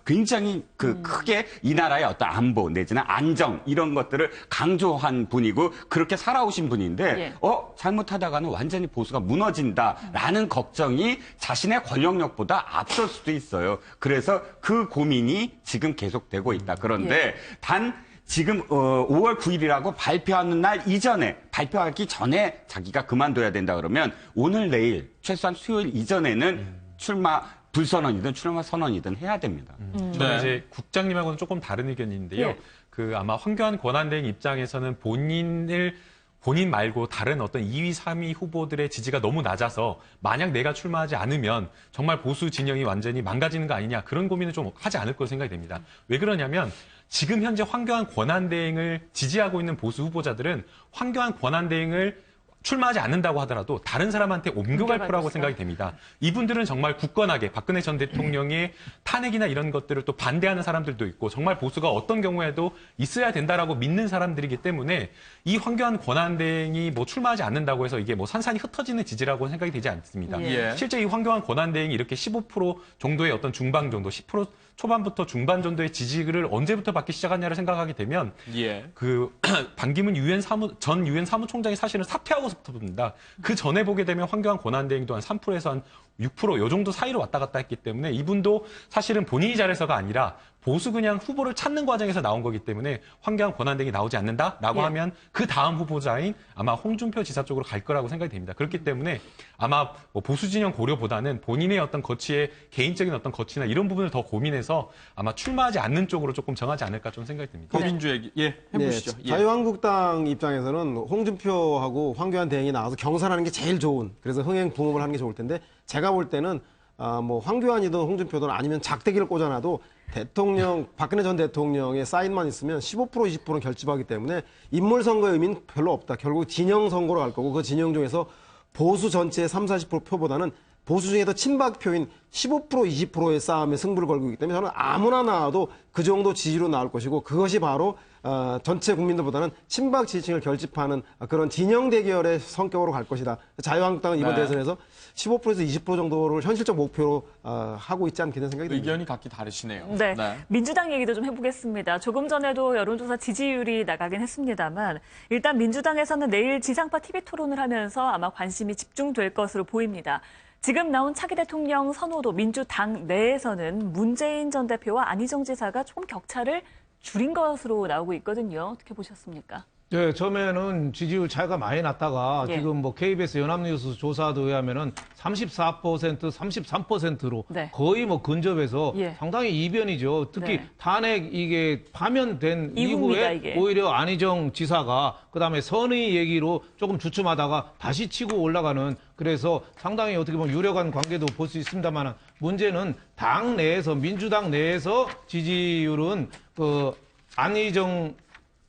굉장히 크게 이 나라의 어떤 안보 내지는 안정 이런 것들을 강조한 분이고 그렇게 살아오신 분인데 예. 잘못하다가는 완전히 보수가 무너진다라는 걱정이 자신의 권력력보다 앞설 수도 있어요. 그래서 그 고민이 지금 계속되고 있다. 그런데 단 지금 5월 9일이라고 발표하는 날 이전에 발표하기 전에 자기가 그만둬야 된다 그러면 오늘 내일 최소한 수요일 이전에는 출마 불선언이든 출마 선언이든 해야 됩니다. 저는 이제 국장님하고는 조금 다른 의견인데요. 예. 아마 황교안 권한대행 입장에서는 본인을 본인 말고 다른 어떤 2위, 3위 후보들의 지지가 너무 낮아서 만약 내가 출마하지 않으면 정말 보수 진영이 완전히 망가지는 거 아니냐 그런 고민을 좀 하지 않을 거로 생각이 됩니다. 왜 그러냐면 지금 현재 황교안 권한대행을 지지하고 있는 보수 후보자들은 황교안 권한대행을 출마하지 않는다고 하더라도 다른 사람한테 옮겨갈 거라고 생각이 됩니다. 이분들은 정말 굳건하게 박근혜 전 대통령의 탄핵이나 이런 것들을 또 반대하는 사람들도 있고 정말 보수가 어떤 경우에도 있어야 된다라고 믿는 사람들이기 때문에 이 황교안 권한대행이 뭐 출마하지 않는다고 해서 이게 뭐 산산이 흩어지는 지지라고 생각이 되지 않습니다. 예. 실제 이 황교안 권한대행이 이렇게 15% 정도의 어떤 중반 정도, 10% 초반부터 중반 정도의 지지를 언제부터 받기 시작하냐를 생각하게 되면 예. 그 반기문 전 유엔 사무총장이 사실은 사퇴하고서부터입니다. 그 전에 보게 되면 황교안 권한대행도 한 3%에서 한 6%, 요 정도 사이로 왔다 갔다 했기 때문에 이분도 사실은 본인이 잘해서가 아니라 보수 그냥 후보를 찾는 과정에서 나온 거기 때문에 황교안 권한대행이 나오지 않는다라고 하면 그 다음 후보자인 아마 홍준표 지사 쪽으로 갈 거라고 생각이 됩니다. 그렇기 때문에 아마 뭐 보수 진영 고려보다는 본인의 어떤 거취의 개인적인 어떤 거취나 이런 부분을 더 고민해서 아마 출마하지 않는 쪽으로 조금 정하지 않을까 좀 생각이 듭니다. 고민주 얘기 해보시죠. 네, 자유한국당 입장에서는 홍준표하고 황교안 대행이 나와서 경선하는 게 제일 좋은, 그래서 흥행붕업을 하는 게 좋을 텐데 제가 볼 때는 뭐 황교안이든 홍준표든 아니면 작대기를 꽂아놔도 박근혜 전 대통령의 사인만 있으면 15% 20%는 결집하기 때문에 인물 선거의 의미는 별로 없다. 결국 진영 선거로 갈 거고 그 진영 중에서 보수 전체의 30, 40% 표보다는 보수 중에도 친박 표인 15% 20%의 싸움에 승부를 걸고 있기 때문에 저는 아무나 나와도 그 정도 지지로 나올 것이고 그것이 바로 전체 국민들보다는 친박 지지층을 결집하는 그런 진영 대결의 성격으로 갈 것이다. 자유한국당은 이번 대선에서 15%에서 20% 정도를 현실적 목표로 하고 있지 않겠는 생각이 듭니다. 의견이 각기 다르시네요. 네. 민주당 얘기도 좀 해보겠습니다. 조금 전에도 여론조사 지지율이 나가긴 했습니다만 일단 민주당에서는 내일 지상파 TV 토론을 하면서 아마 관심이 집중될 것으로 보입니다. 지금 나온 차기 대통령 선호도 민주당 내에서는 문재인 전 대표와 안희정 지사가 조금 격차를 줄인 것으로 나오고 있거든요. 어떻게 보셨습니까? 네, 처음에는 지지율 차이가 많이 났다가 예. 지금 뭐 KBS 연합뉴스 조사도 의하면은 34%, 33%로 네. 거의 뭐 근접해서 예. 상당히 이변이죠. 특히 네. 탄핵 이게 파면된 이후입니다, 이후에 이게. 오히려 안희정 지사가 그다음에 선의 얘기로 조금 주춤하다가 다시 치고 올라가는, 그래서 상당히 어떻게 보면 유력한 관계도 볼 수 있습니다만 문제는 당 내에서 민주당 내에서 지지율은 그 안희정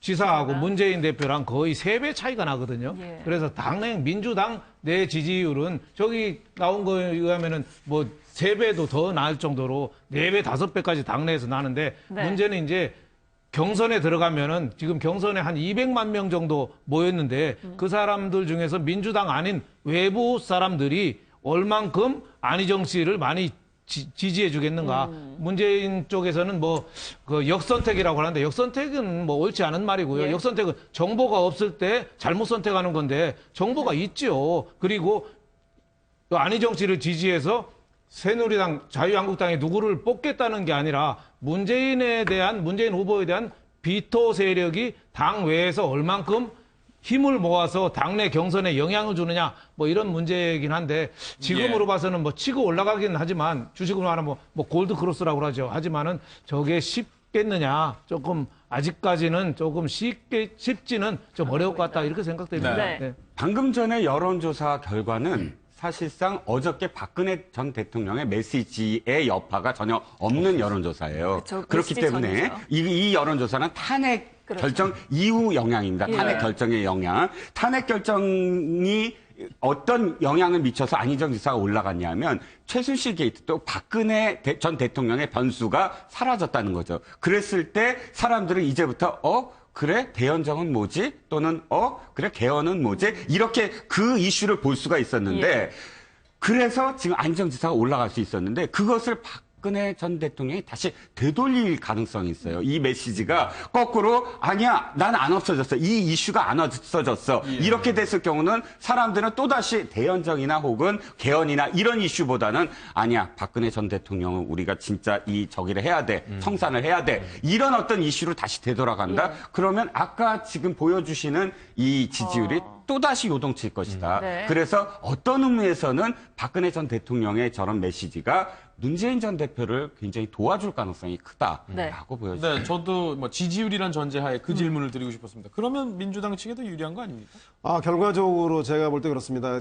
지사하고 문재인 대표랑 거의 3배 차이가 나거든요. 예. 그래서 당내 민주당 내 지지율은 저기 나온 거에 의하면은 뭐 3배도 더 나을 정도로 4배, 5배까지 당내에서 나는데 네. 문제는 이제 경선에 들어가면은 지금 경선에 한 200만 명 정도 모였는데 그 사람들 중에서 민주당 아닌 외부 사람들이 얼만큼 안희정 씨를 많이 지지해 주겠는가. 문재인 쪽에서는 뭐 그 역선택이라고 하는데 역선택은 뭐 옳지 않은 말이고요. 예. 역선택은 정보가 없을 때 잘못 선택하는 건데 정보가 있죠. 그리고 안희정 씨를 지지해서 새누리당, 자유한국당이 누구를 뽑겠다는 게 아니라 문재인 후보에 대한 비토 세력이 당 외에서 얼만큼 힘을 모아서 당내 경선에 영향을 주느냐, 뭐 이런 문제이긴 한데 지금으로 봐서는 뭐 치고 올라가긴 하지만 주식으로 하면 뭐 골드 크로스라고 그러죠. 하지만은 저게 쉽겠느냐, 조금 아직까지는 조금 쉽지는 좀 어려울 것 같다 이렇게 생각됩니다. 네. 네. 방금 전에 여론조사 결과는 사실상 어저께 박근혜 전 대통령의 메시지의 여파가 전혀 없는 여론조사예요. 그렇죠. 그렇기 때문에 전이죠. 이 여론조사는 탄핵 그렇죠. 결정 이후 영향입니다. 예. 탄핵 결정의 영향. 탄핵 결정이 어떤 영향을 미쳐서 안희정 지사가 올라갔냐면 최순실 게이트 또 박근혜 전 대통령의 변수가 사라졌다는 거죠. 그랬을 때 사람들은 이제부터 그래? 대연정은 뭐지? 또는 그래? 개헌은 뭐지? 이렇게 그 이슈를 볼 수가 있었는데 예. 그래서 지금 안희정 지사가 올라갈 수 있었는데 그것을 박근혜 전 대통령이 다시 되돌릴 가능성이 있어요. 이 메시지가 거꾸로 아니야, 난 안 없어졌어. 이 이슈가 안 없어졌어. 이렇게 됐을 경우는 사람들은 또다시 대연정이나 혹은 개헌이나 이런 이슈보다는 아니야, 박근혜 전 대통령은 우리가 진짜 저기를 해야 돼. 청산을 해야 돼. 이런 어떤 이슈로 다시 되돌아간다. 그러면 아까 지금 보여주시는 이 지지율이 또다시 요동칠 것이다. 네. 그래서 어떤 의미에서는 박근혜 전 대통령의 저런 메시지가 문재인 전 대표를 굉장히 도와줄 가능성이 크다라고 보여집니다. 네, 저도 뭐 지지율이란 전제하에 그 질문을 드리고 싶었습니다. 그러면 민주당 측에도 유리한 거 아닙니까? 결과적으로 제가 볼 때 그렇습니다.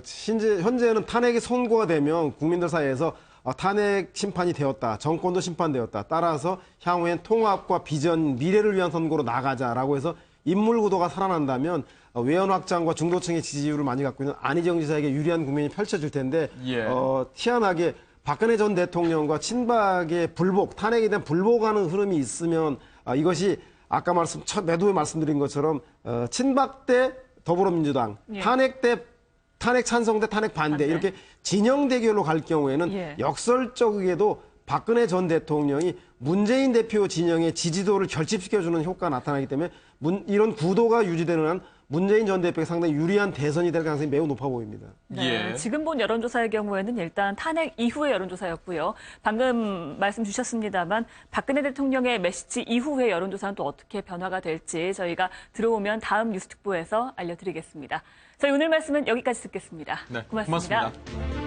현재는 탄핵이 선고가 되면 국민들 사이에서 탄핵 심판이 되었다. 정권도 심판되었다. 따라서 향후엔 통합과 비전, 미래를 위한 선거로 나가자라고 해서 인물 구도가 살아난다면 외연 확장과 중도층의 지지율을 많이 갖고 있는 안희정 지사에게 유리한 국면이 펼쳐질 텐데 예. 희한하게 박근혜 전 대통령과 친박의 불복, 탄핵에 대한 불복하는 흐름이 있으면 이것이 아까 매도에 말씀드린 것처럼 친박 대 더불어민주당, 예. 탄핵 대 탄핵 찬성 대 탄핵 반대 이렇게 진영 대결로 갈 경우에는 예. 역설적이게도 박근혜 전 대통령이 문재인 대표 진영의 지지도를 결집시켜주는 효과가 나타나기 때문에 이런 구도가 유지되는 한 문재인 전 대표가 상당히 유리한 대선이 될 가능성이 매우 높아 보입니다. 네, 예. 지금 본 여론조사의 경우에는 일단 탄핵 이후의 여론조사였고요. 방금 말씀 주셨습니다만 박근혜 대통령의 메시지 이후의 여론조사는 또 어떻게 변화가 될지 저희가 들어오면 다음 뉴스특보에서 알려드리겠습니다. 저희 오늘 말씀은 여기까지 듣겠습니다. 네, 고맙습니다. 고맙습니다.